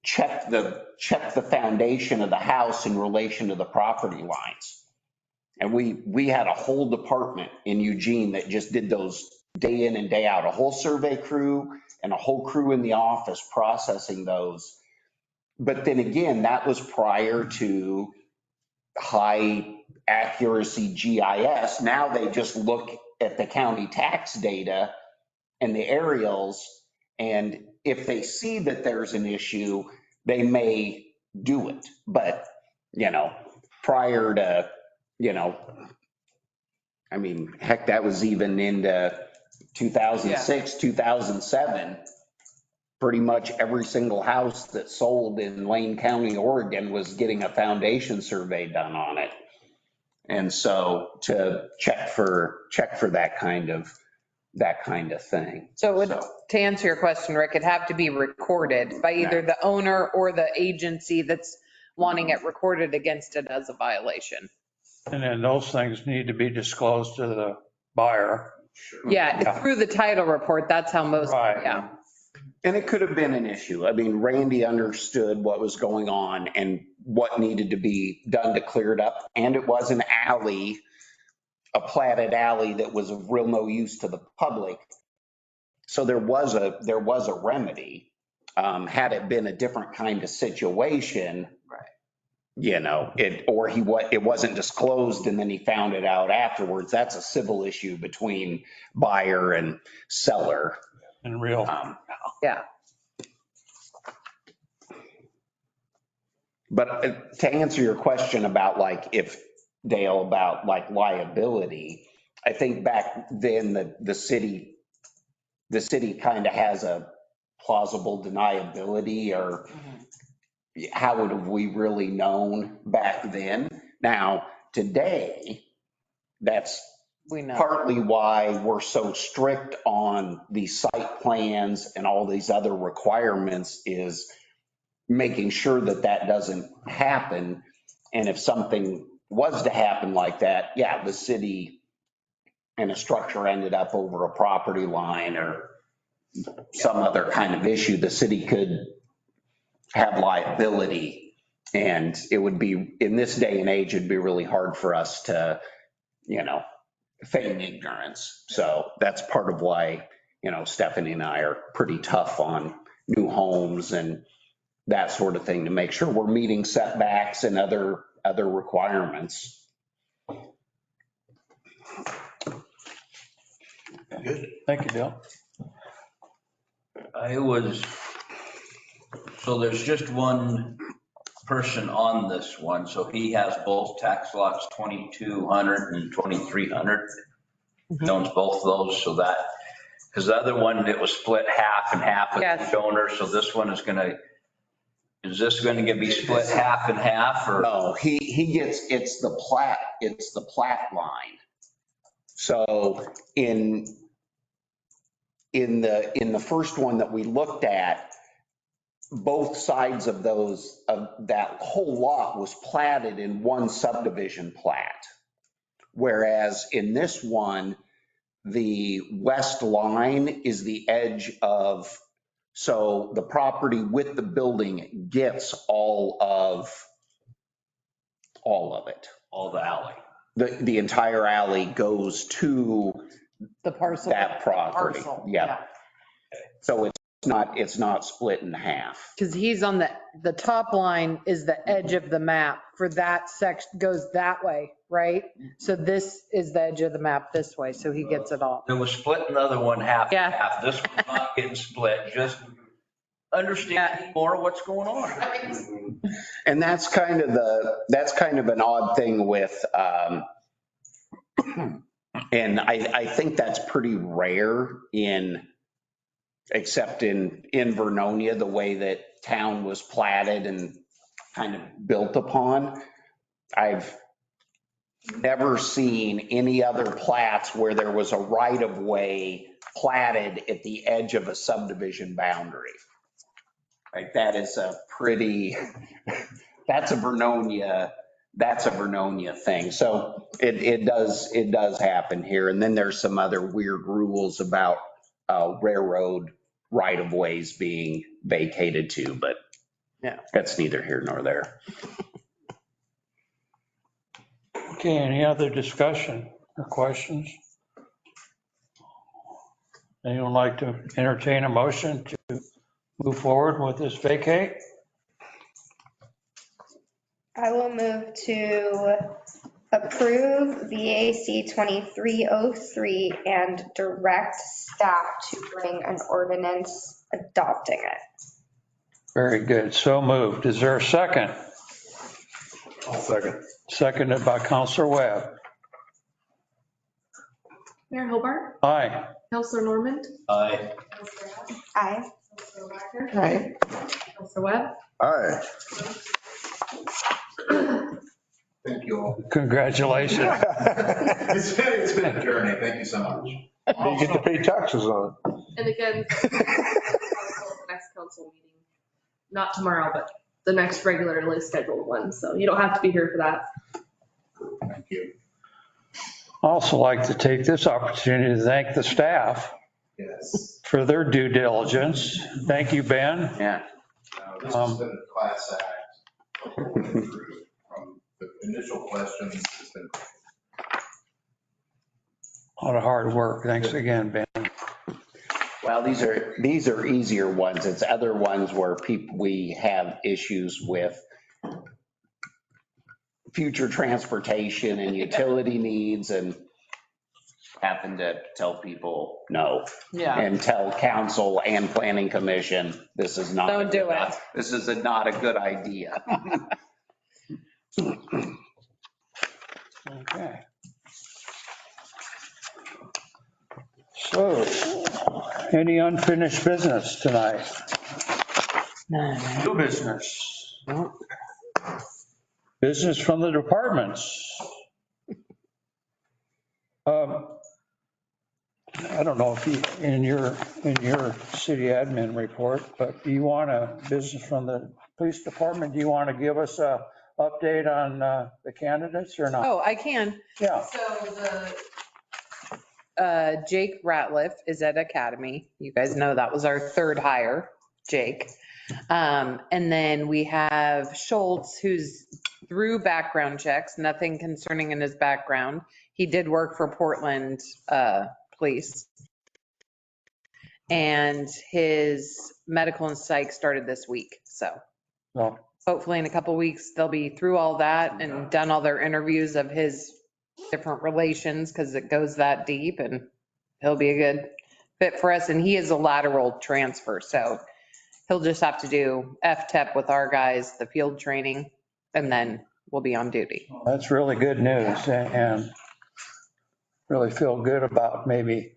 check the foundation of the house in relation to the property lines. And we had a whole department in Eugene that just did those day in and day out, a whole survey crew and a whole crew in the office processing those. But then again, that was prior to high accuracy GIS. Now they just look at the county tax data and the aerials, and if they see that there's an issue, they may do it. But, prior to, I mean, heck, that was even into 2006, 2007. Pretty much every single house that sold in Lane County, Oregon was getting a foundation survey done on it. And so to check for that kind of thing. So to answer your question, Rick, it'd have to be recorded by either the owner or the agency that's wanting it recorded against it as a violation. And then those things need to be disclosed to the buyer. Yeah, through the title report, that's how most, Right. And it could have been an issue. I mean, Randy understood what was going on and what needed to be done to clear it up. And it was an alley, a platted alley that was of real no use to the public. So there was a remedy. Had it been a different kind of situation, it wasn't disclosed and then he found it out afterwards. That's a civil issue between buyer and seller. In real. Yeah. But to answer your question about like if Dale about like liability, I think back then the city kind of has a plausible deniability, or how would have we really known back then? Now, today, that's We know. partly why we're so strict on the site plans and all these other requirements, is making sure that that doesn't happen. And if something was to happen like that, yeah, the city and a structure ended up over a property line or some other kind of issue, the city could have liability. And it would be, in this day and age, it'd be really hard for us to, feign ignorance. So that's part of why, Stephanie and I are pretty tough on new homes and that sort of thing, to make sure we're meeting setbacks and other requirements. Good. Thank you, Dale. So there's just one person on this one, so he has both tax lots, 2,200 and 2,300. Owns both of those, so that, because the other one, it was split half and half with Yes. the owner, so this one is this going to be split half and half, or? No, he gets, it's the plat line. So in the first one that we looked at, both sides of that whole lot was platted in one subdivision plat. Whereas in this one, the west line is the edge of, so the property with the building gets all of it. All the alley. The entire alley goes to The parcel. that property. Parcel, Yeah. So it's not split in half. Because he's on the top line is the edge of the map for that section, goes that way, right? So this is the edge of the map this way, so he gets it all. It was split another one half Yeah. and half. This one's not getting split, just understanding more what's going on. And that's kind of an odd thing with, and I think that's pretty rare except in Vernonia, the way that town was platted and kind of built upon. I've never seen any other plats where there was a right of way platted at the edge of a subdivision boundary. Right, that is that's a Vernonia thing. So it does happen here. And then there's some other weird rules about railroad right of ways being vacated too, but Yeah. that's neither here nor there. Okay, any other discussion or questions? Anyone like to entertain a motion to move forward with this vacate? I will move to approve VAC 2303 and direct staff to bring an ordinance adopting it. Very good, so moved. Is there a second? I'll second. Seconded by Counselor Webb. Mayor Hobart, Aye. Counselor Normand, Aye. Counselor Howe, Aye. Counselor Wagner, Right. Counselor Webb. All right. Thank you all. Congratulations. It's been a journey. Thank you so much. You get to pay taxes on it. And again, next council meeting, not tomorrow, but the next regularly scheduled one. So you don't have to be here for that. Thank you. Also like to take this opportunity to thank the staff Yes. for their due diligence. Thank you, Ben. Yeah. This has been a class act. From the initial questions, it's been A lot of hard work. Thanks again, Ben. Well, these are easier ones. It's other ones where we have issues with future transportation and utility needs, and having to tell people no. Yeah. And tell council and planning commission, this is not. Don't do it. This is not a good idea. Okay. So, any unfinished business tonight? New business? Business from the departments? I don't know if you, in your city admin report, but do you want a business from the police department? Do you want to give us a update on the candidates or not? Oh, I can. Yeah. So Jake Ratliff is at Academy. You guys know that was our third hire, Jake. And then we have Schultz, who's through background checks, nothing concerning in his background. He did work for Portland Police. And his medical and psych started this week. So No. hopefully in a couple weeks, they'll be through all that and done all their interviews of his different relations, because it goes that deep, and he'll be a good fit for us. And he is a lateral transfer, so he'll just have to do FTEP with our guys, the field training, and then we'll be on duty. That's really good news, and really feel good about maybe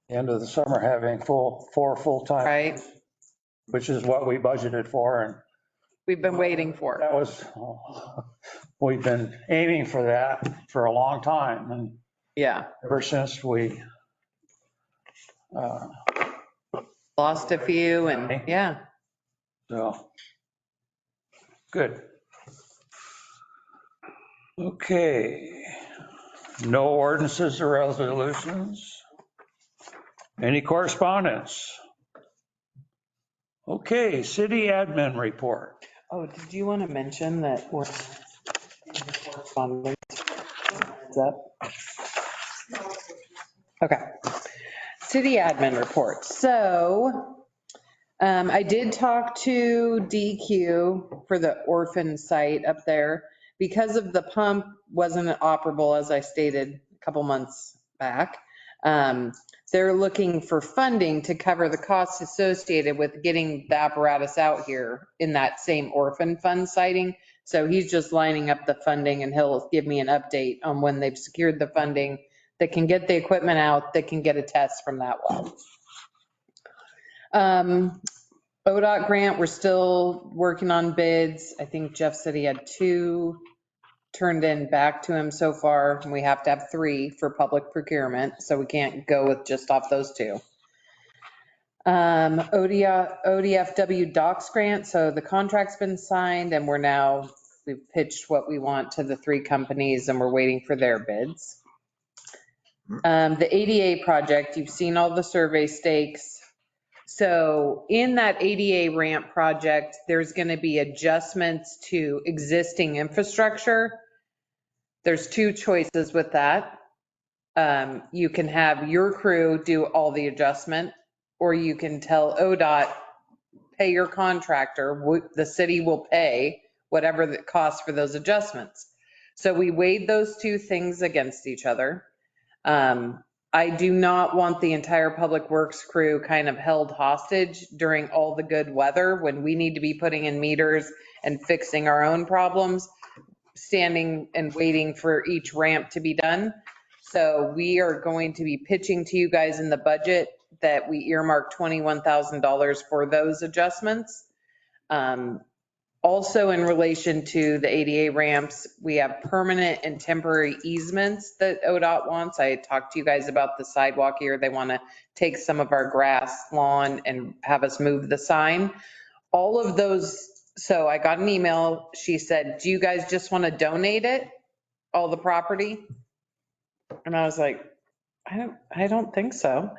end of the summer having four full-time. Right? Which is what we budgeted for, and We've been waiting for. that was, we've been aiming for that for a long time, and Yeah. ever since we Lost a few, and yeah. so, good. Okay. No ordinances or resolutions? Any correspondence? Okay, city admin report. Oh, did you want to mention that we're in the correspondence? Heads up. Okay. City admin report. So I did talk to DQ for the orphan site up there. Because of the pump wasn't operable, as I stated a couple months back. They're looking for funding to cover the costs associated with getting the apparatus out here in that same orphan fund siting. So he's just lining up the funding, and he'll give me an update on when they've secured the funding that can get the equipment out, that can get a test from that well. ODOT grant, we're still working on bids. I think Jeff said he had 2 turned in back to him so far, and we have to have 3 for public procurement, so we can't go with just off those 2. ODFW docks grant, so the contract's been signed, and we've pitched what we want to the 3 companies, and we're waiting for their bids. The ADA project, you've seen all the survey stakes. So in that ADA ramp project, there's going to be adjustments to existing infrastructure. There's 2 choices with that. You can have your crew do all the adjustment, or you can tell ODOT, pay your contractor, the city will pay whatever the cost for those adjustments. So we weighed those 2 things against each other. I do not want the entire public works crew kind of held hostage during all the good weather when we need to be putting in meters and fixing our own problems, standing and waiting for each ramp to be done. So we are going to be pitching to you guys in the budget that we earmark $21,000 for those adjustments. Also in relation to the ADA ramps, we have permanent and temporary easements that ODOT wants. I talked to you guys about the sidewalk here. They want to take some of our grass lawn and have us move the sign. All of those. So I got an email. She said, do you guys just want to donate it? All the property? And I was like, I don't think so.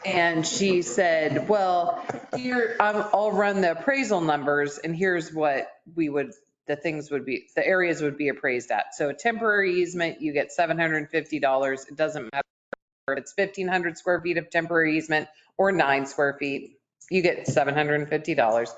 And she said, well, here, I'll run the appraisal numbers, and here's what the areas would be appraised at. So a temporary easement, you get $750. It doesn't matter if it's 1,500 square feet of temporary easement or 9 square feet, you get $750.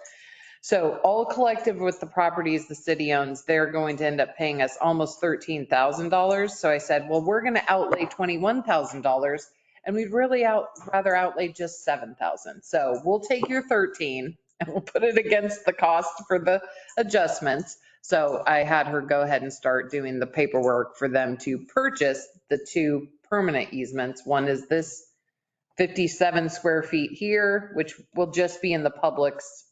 So all collective with the properties the city owns, they're going to end up paying us almost $13,000. So I said, well, we're going to outlay $21,000 and we'd really rather outlay just 7,000. So we'll take your 13 and we'll put it against the cost for the adjustments. So I had her go ahead and start doing the paperwork for them to purchase the 2 permanent easements. One is this 57 square feet here, which will just be in the public's.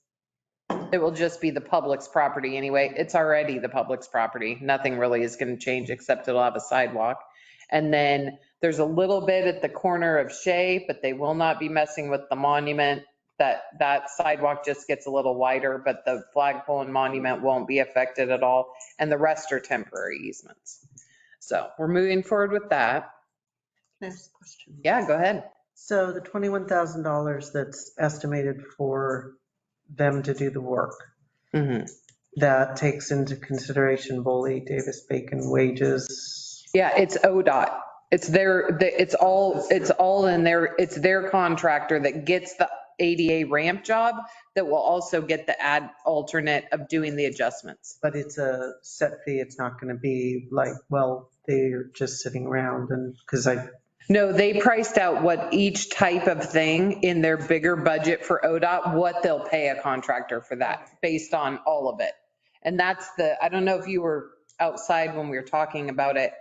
It will just be the public's property anyway. It's already the public's property. Nothing really is going to change except it'll have a sidewalk. And then there's a little bit at the corner of Shea, but they will not be messing with the monument. That sidewalk just gets a little wider, but the flagpole and monument won't be affected at all. And the rest are temporary easements. So we're moving forward with that. Can I ask a question? Yeah, go ahead. So the $21,000 that's estimated for them to do the work, that takes into consideration Boley, Davis, Bacon wages. Yeah, it's ODOT. It's all in there. It's their contractor that gets the ADA ramp job that will also get the alternate of doing the adjustments. But it's a set fee. It's not going to be like, well, they're just sitting around and because No, they priced out what each type of thing in their bigger budget for ODOT, what they'll pay a contractor for that based on all of it. And that's I don't know if you were outside when we were talking about it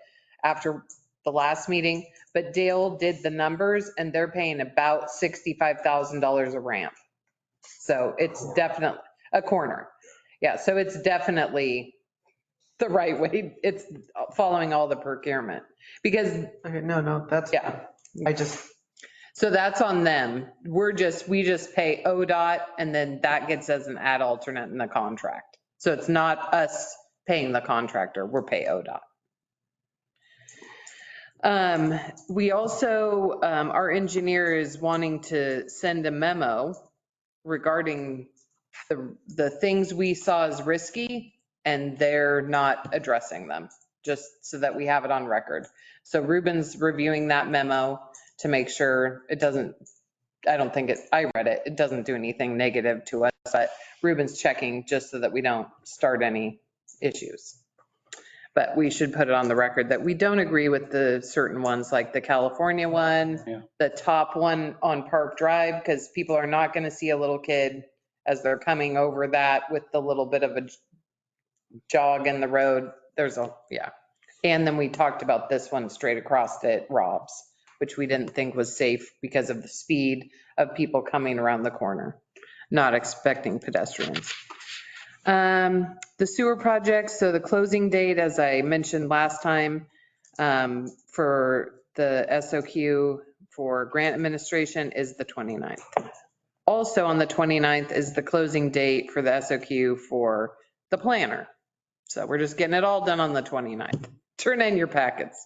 after the last meeting, but Dale did the numbers and they're paying about $65,000 a ramp. So it's definitely a corner. Yeah, so it's definitely the right way. It's following all the procurement because. okay, no, that's, yeah. So that's on them. We just pay ODOT and then that gets us an ad alternate in the contract. So it's not us paying the contractor, we're pay ODOT. We also, our engineer is wanting to send a memo regarding the things we saw as risky and they're not addressing them, just so that we have it on record. So Ruben's reviewing that memo to make sure it doesn't, I read it, it doesn't do anything negative to us, but Ruben's checking just so that we don't start any issues. But we should put it on the record that we don't agree with the certain ones, like the California one, the top one on Park Drive, because people are not going to see a little kid as they're coming over that with the little bit of a jog in the road. And then we talked about this one straight across at Rob's, which we didn't think was safe because of the speed of people coming around the corner, not expecting pedestrians. The sewer project, so the closing date, as I mentioned last time, for the SOQ for grant administration is the 29th. Also on the 29th is the closing date for the SOQ for the planner. So we're just getting it all done on the 29th. Turn in your packets.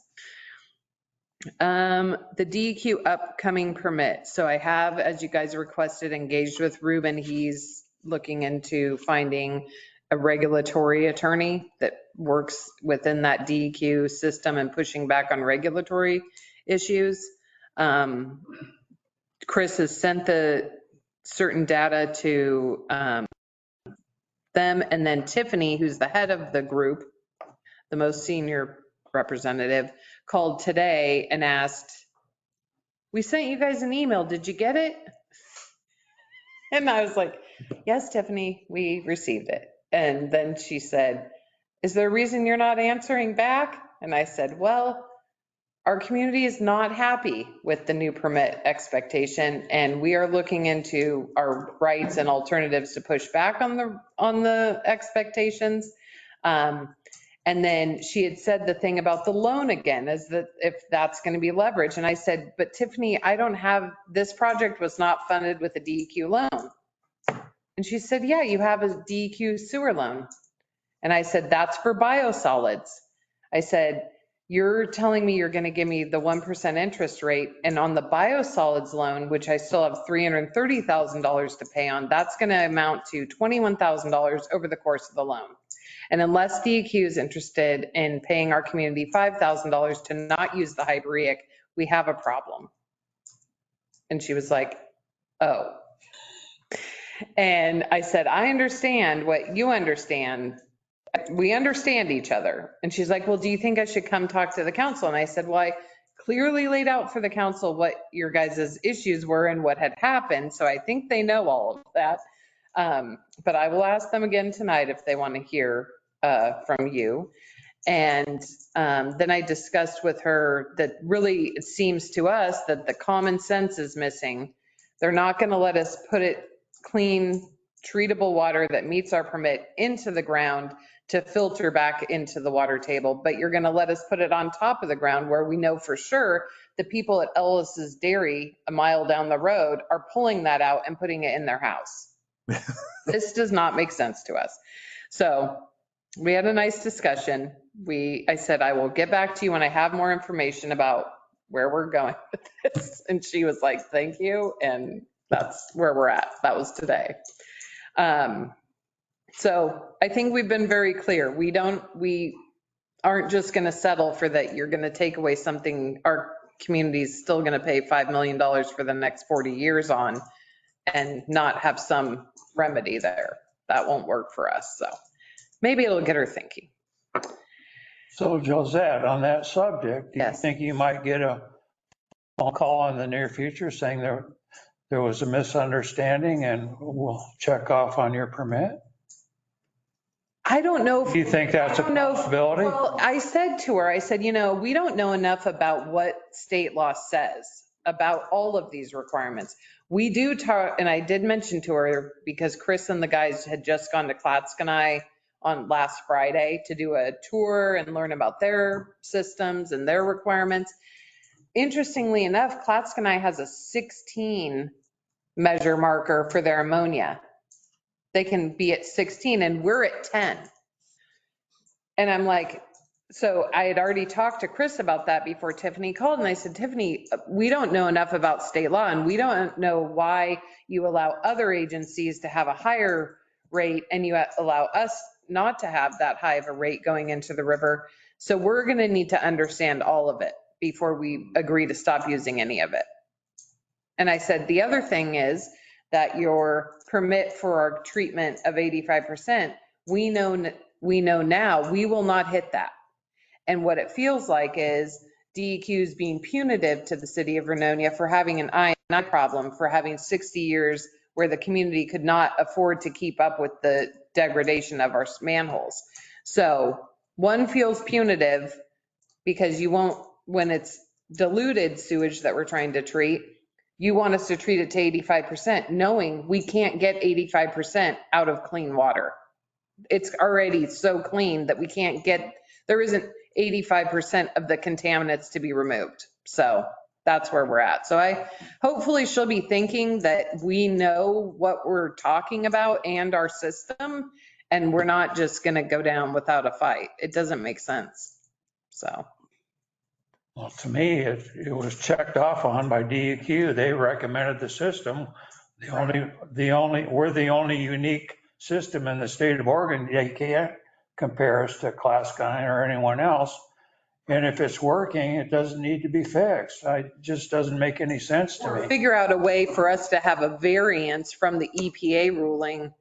The DEQ upcoming permit. So I have, as you guys requested, engaged with Ruben. He's looking into finding a regulatory attorney that works within that DEQ system and pushing back on regulatory issues. Chris has sent the certain data to them, and then Tiffany, who's the head of the group, the most senior representative, called today and asked, we sent you guys an email, did you get it? And I was like, yes, Tiffany, we received it. And then she said, is there a reason you're not answering back? And I said, well, our community is not happy with the new permit expectation, and we are looking into our rights and alternatives to push back on the expectations. And then she had said the thing about the loan again, is that if that's going to be leverage. And I said, but Tiffany, this project was not funded with a DEQ loan. And she said, yeah, you have a DEQ sewer loan. And I said, that's for biosolids. I said, you're telling me you're going to give me the 1% interest rate. And on the biosolids loan, which I still have $330,000 to pay on, that's going to amount to $21,000 over the course of the loan. And unless DEQ is interested in paying our community $5,000 to not use the hydraulic, we have a problem. And she was like, oh. And I said, I understand what you understand. We understand each other. And she's like, well, do you think I should come talk to the council? And I said, well, I clearly laid out for the council what your guys' issues were and what had happened. So I think they know all of that. But I will ask them again tonight if they want to hear from you. And then I discussed with her that really it seems to us that the common sense is missing. They're not going to let us put it clean, treatable water that meets our permit into the ground to filter back into the water table, but you're going to let us put it on top of the ground where we know for sure the people at Ellis's Dairy a mile down the road are pulling that out and putting it in their house. This does not make sense to us. So we had a nice discussion. I said, I will get back to you when I have more information about where we're going with this. And she was like, thank you. And that's where we're at. That was today. So I think we've been very clear. We aren't just going to settle for that. You're going to take away something our community is still going to pay $5 million for the next 40 years on and not have some remedy there. That won't work for us. So maybe it'll get her thinking. So Josette, on that subject, do you Yes. think you might get a phone call in the near future saying there was a misunderstanding and we'll check off on your permit? I don't know. Do you think that's a possibility? Well, I said to her, I said, we don't know enough about what state law says about all of these requirements. We do talk, and I did mention to her because Chris and the guys had just gone to Klatskanai on last Friday to do a tour and learn about their systems and their requirements. Interestingly enough, Klatskanai has a 16 measure marker for their ammonia. They can be at 16 and we're at 10. And I'm like, so I had already talked to Chris about that before Tiffany called. And I said, Tiffany, we don't know enough about state law and we don't know why you allow other agencies to have a higher rate and you allow us not to have that high of a rate going into the river. So we're going to need to understand all of it before we agree to stop using any of it. And I said, the other thing is that your permit for our treatment of 85%, we know now we will not hit that. And what it feels like is DEQ is being punitive to the city of Vernonia for having an I&I problem, for having 60 years where the community could not afford to keep up with the degradation of our manholes. So one feels punitive because you won't, when it's diluted sewage that we're trying to treat, you want us to treat it to 85%, knowing we can't get 85% out of clean water. It's already so clean that we can't get, there isn't 85% of the contaminants to be removed. So that's where we're at. So hopefully she'll be thinking that we know what we're talking about and our system, and we're not just going to go down without a fight. It doesn't make sense. So. Well, to me, it was checked off on by DEQ. They recommended the system. We're the only unique system in the state of Oregon. They can't compare us to Klaskine or anyone else. And if it's working, it doesn't need to be fixed. It just doesn't make any sense to me. Figure out a way for us to have a variance from the EPA ruling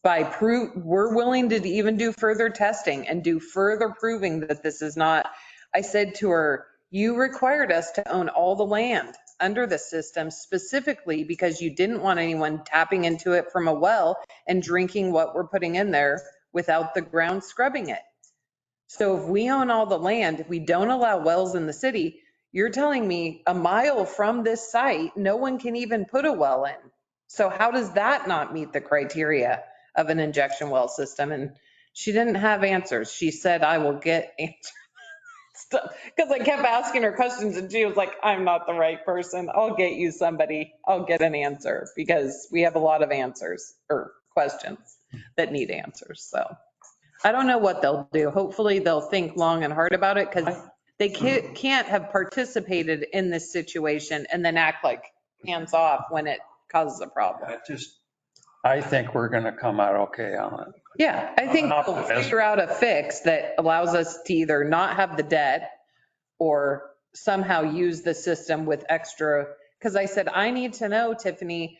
we're willing to even do further testing and do further proving that this is not. I said to her, you required us to own all the land under the system specifically because you didn't want anyone tapping into it from a well and drinking what we're putting in there without the ground scrubbing it. So if we own all the land, if we don't allow wells in the city, you're telling me a mile from this site, no one can even put a well in. So how does that not meet the criteria of an injection well system? And she didn't have answers. She said, I will get answers. Because I kept asking her questions and she was like, I'm not the right person. I'll get you somebody. I'll get an answer because we have a lot of answers or questions that need answers. So I don't know what they'll do. Hopefully they'll think long and hard about it because they can't have participated in this situation and then act like hands off when it causes a problem. I think we're going to come out okay on it. Yeah, I think they'll figure out a fix that allows us to either not have the debt or somehow use the system with extra. Because I said, I need to know, Tiffany,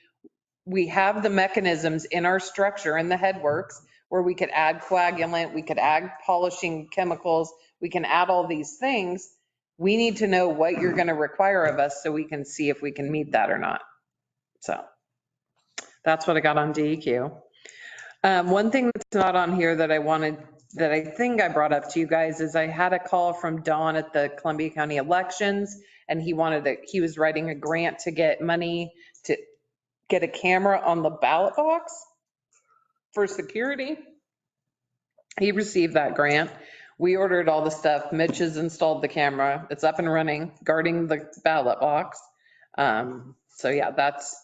we have the mechanisms in our structure in the headworks where we could add coagulant, we could add polishing chemicals, we can add all these things. We need to know what you're going to require of us so we can see if we can meet that or not. So that's what I got on DEQ. One thing that's not on here that I think I brought up to you guys is I had a call from Don at the Columbia County elections, and he was writing a grant to get money to get a camera on the ballot box for security. He received that grant. We ordered all the stuff. Mitch has installed the camera. It's up and running, guarding the ballot box. So yeah, that's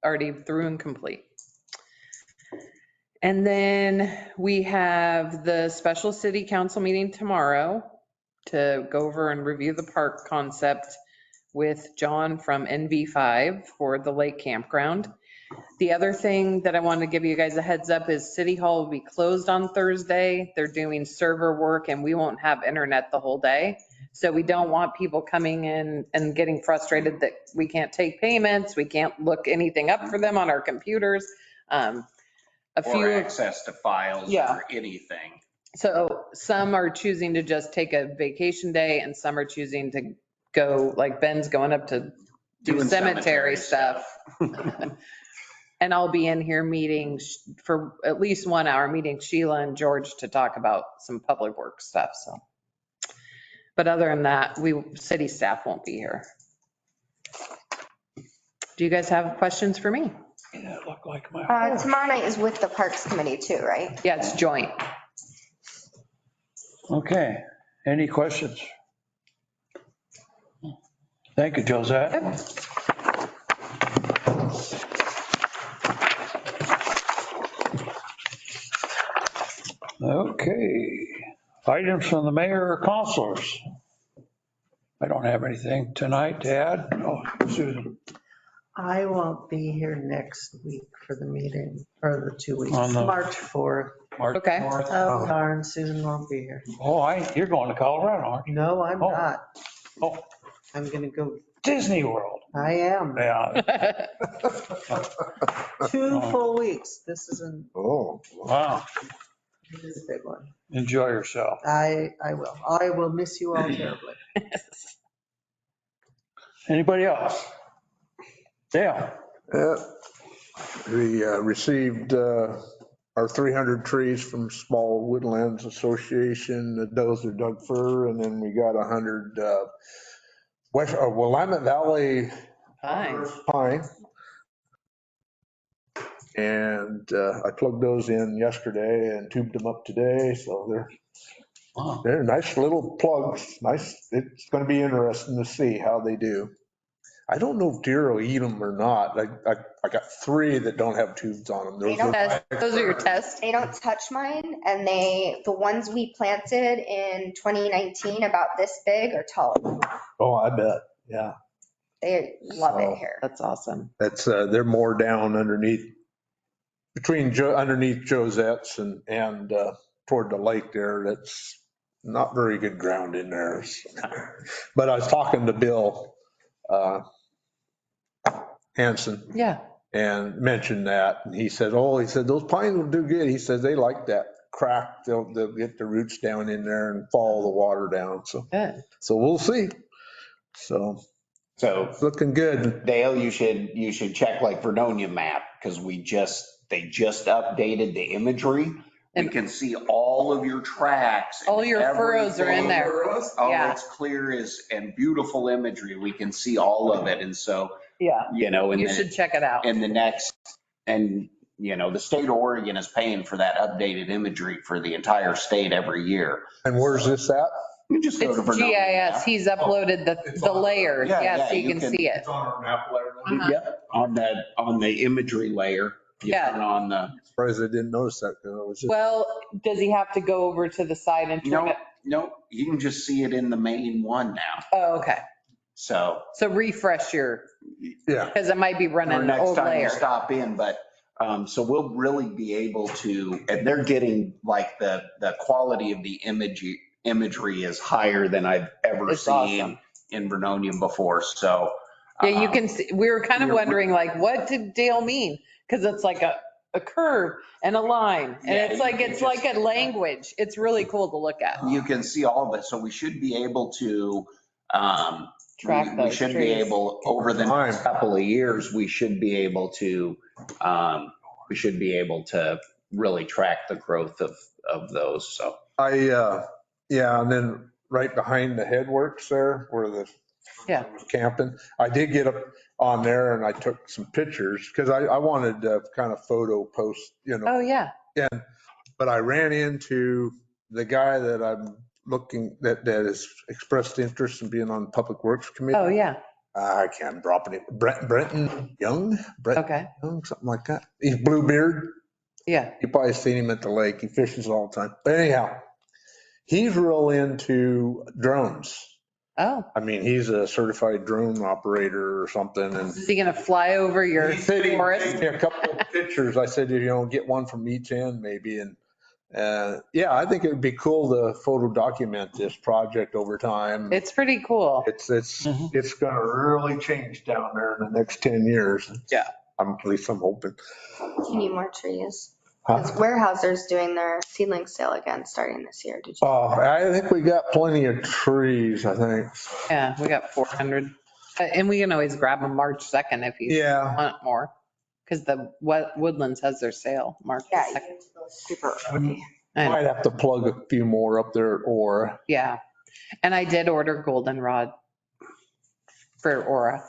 already through and complete. And then we have the special city council meeting tomorrow to go over and review the park concept with John from NV5 for the lake campground. The other thing that I wanted to give you guys a heads up is City Hall will be closed on Thursday. They're doing server work and we won't have internet the whole day. So we don't want people coming in and getting frustrated that we can't take payments, we can't look anything up for them on our computers. Or access to files or anything. So some are choosing to just take a vacation day and some are choosing to go, like Ben's going up to do cemetery stuff. And I'll be in here meeting for at least 1 hour, meeting Sheila and George to talk about some public work stuff. So, but other than that, city staff won't be here. Do you guys have questions for me? Yeah, it looked like my. Tomorrow night is with the Parks Committee too, right? Yeah, it's joint. Okay, any questions? Thank you, Josette. Okay, items from the mayor or councilors. I don't have anything tonight to add. Oh, Susan. I won't be here next week for the meeting, or the 2 weeks, On the- March 4th. Mark Okay. North. Oh, darn, Susan won't be here. Oh, you're going to Colorado, aren't you? No, I'm Oh. not. Oh. I'm going to go, Disney World. I am. Yeah. 2 full weeks. This isn't, Oh, Wow. it is a big one. Enjoy yourself. I will. I will miss you all terribly. Anybody else? Dale. we received our 300 trees from Small Woodlands Association, those are Doug fir, and then we got 100 Willamette Valley pine. And I plugged those in yesterday and tubed them up today, so they're nice little plugs. Nice. It's going to be interesting to see how they do. I don't know if deer will eat them or not. I got 3 that don't have tubes on them. Those are your tests. They don't touch mine, and the ones we planted in 2019, about this big, are taller. Oh, I bet. Yeah. They love it here. That's awesome. That's they're more down underneath underneath Josette's and toward the lake there. That's not very good ground in there. But I was talking to Bill Hanson. Yeah. And mentioned that. And he said those pines will do good. He said they like that crack. They'll get the roots down in there and follow the water down. So Good. So we'll see. So it's looking good. Dale, you should check like Vernonia map, because they just updated the imagery. We can see all of your tracks. All your furrows are in there. Oh, Yeah. it's clear and beautiful imagery. We can see all of it. And so, Yeah. you should check it out. And the state of Oregon is paying for that updated imagery for the entire state every year. And where's this at? You just go It's to Vernonia. GIS. He's uploaded the layers. Yeah, Yeah, so you you can see it. It's on our map layer. Yep, on the imagery layer. You Yeah. turn on the. Surprised I didn't notice that. It was just. Well, does he have to go over to the side and turn it? No, you can just see it in the main one now. Oh, okay. So. So refresh Yeah. because it might be running Or an next old time you layer. stop in, but, so we'll really be able to, and they're getting like the quality of the imagery is higher than I've ever It's seen awesome. in Vernonia before. So, Yeah, you can see, we were kind of wondering like, what did Dale mean? Because it's like a curve and a line and Yeah, it's like, you can it's like a language. It's really cool to look at. You can see all of it, so we should be able to, Track we those should be trees. able, over the next couple of years, we should be able to, really track the growth of those, so. Yeah, and then right behind the headworks there where the Yeah. camping, I did get up on there and I took some pictures because I wanted to kind of photo post, Oh, yeah. but I ran into the guy that I'm looking, that has expressed interest in being on the Public Works Committee. Oh, yeah. I can't drop it. Brenton Young, Okay. Young, something like that. He's blue beard. Yeah. You probably seen him at the lake. He fishes all the time. But anyhow, he's real into drones. Oh, I mean, he's a certified drone operator or something. And is he going to fly over your he said he'd forest? take me a couple of pictures. I said, get one from each end maybe. And yeah, I think it would be cool to photo document this project over time. It's pretty cool. It's going to really change down there in the next 10 years. Yeah. At least I'm hoping. You need more trees. Huh? Because Weyerhaeuser's doing their seedling sale again starting this year. Did you? I think we got plenty of trees, I think. Yeah, we got 400. And we can always grab them March 2nd if you Yeah. want more. Because the Woodlands has their sale March Yeah, 2nd. you need to go super early. Might have to plug a few more up there at Aura. Yeah. And I did order goldenrod for Aura.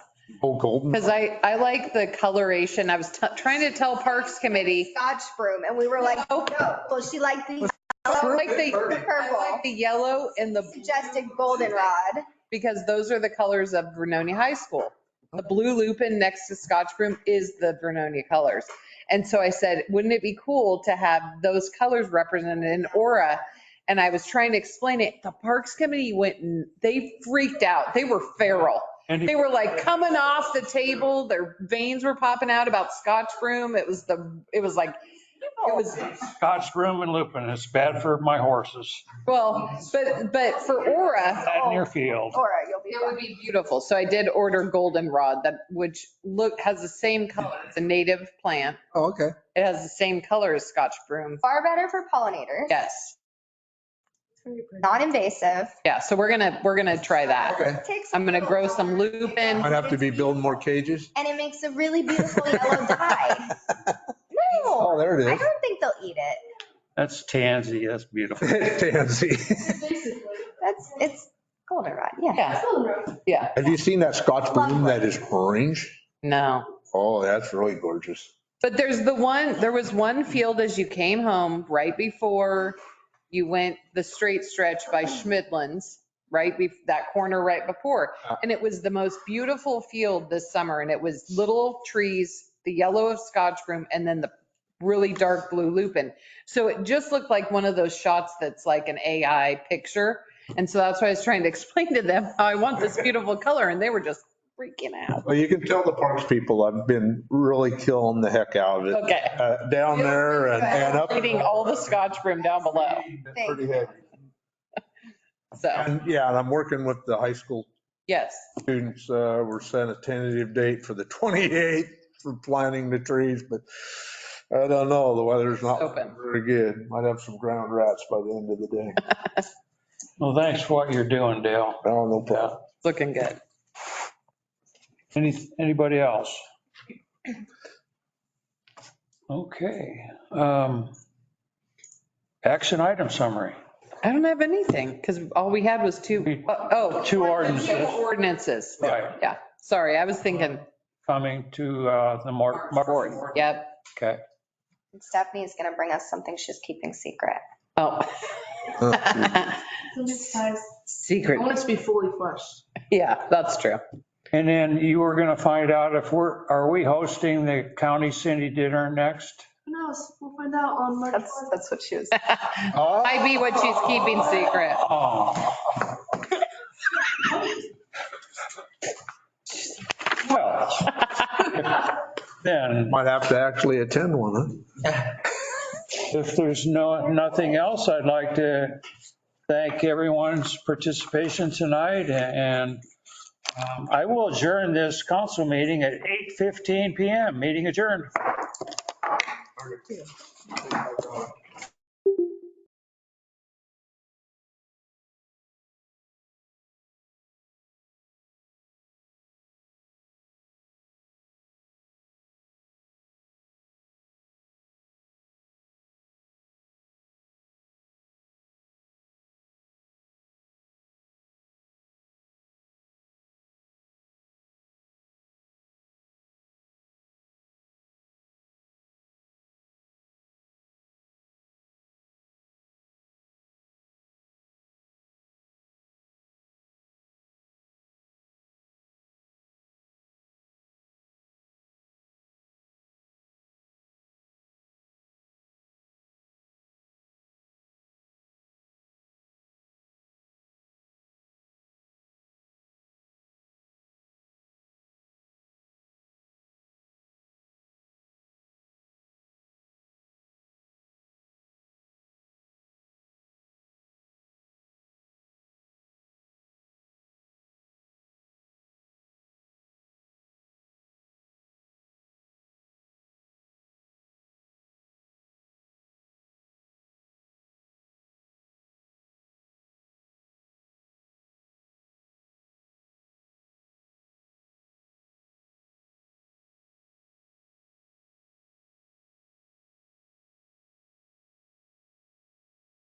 Oh, golden. Because I like the coloration. I was trying to tell Parks Committee. Scotch broom, and we were like, no. Well, she liked the I like the purple. yellow and the Suggested goldenrod. because those are the colors of Vernonia High School. The blue lupin next to Scotch broom is the Vernonia colors. And so I said, wouldn't it be cool to have those colors represented in Aura? And I was trying to explain it. The Parks Committee went and they freaked out. They were feral. They were like coming off the table. Their veins were popping out about Scotch broom. It was Scotch broom and lupin. It's bad for my horses. well, but for Aura, Out in your field. Aura, you'll be it would be beautiful. So I did order goldenrod which has the same color. It's a native plant. Oh, okay. It has the same color as Scotch broom. far better for pollinators. Yes. Non-invasive. Yeah. So we're gonna try that. Okay. Takes I'm gonna grow some lupin. Might have to be building more cages. and it makes a really beautiful yellow dye. No, Oh, there it I is. don't think they'll eat it. That's tansy. That's beautiful. Tansy. It's goldenrod. Yeah. Yeah. Yeah. Have you seen that Scotch bloom that is orange? No. Oh, that's really gorgeous. But there was one field as you came home right before you went the straight stretch by Schmidlin's, right? That corner right before. And it was the most beautiful field this summer. And it was little trees, the yellow of Scotch broom, and then the really dark blue lupin. So it just looked like one of those shots that's like an AI picture. And so that's why I was trying to explain to them how I want this beautiful color. And they were just freaking out. Well, you can tell the parks people I've been really killing the heck out of it. Okay. Down there and up. Eating all the Scotch broom down below. Pretty heavy. So, And yeah, and I'm working with the high school yes. students. We're setting a tentative date for the 28th for planting the trees, but I don't know. The weather's not Open. very good. Might have some ground rats by the end of the day. Well, thanks for what you're doing, Dale. Oh, no problem. Looking good. Anybody else? Okay. Action item summary. I don't have anything because all we had was two Two ordinances. ordinances. Right. Yeah. Sorry, I was thinking Coming to the March. Yep. Okay. Stephanie's going to bring us something she's keeping secret. Oh. Secret. I want it to be fully fleshed. Yeah, that's true. And then you were going to find out if are we hosting the county city dinner next? Who knows? We'll find out on March 4th. That's what she was. Might be what she's keeping secret. Oh. Well, then Might have to actually attend one, huh? if there's nothing else, I'd like to thank everyone's participation tonight and I will adjourn this council meeting at 8:15 PM. Meeting adjourned.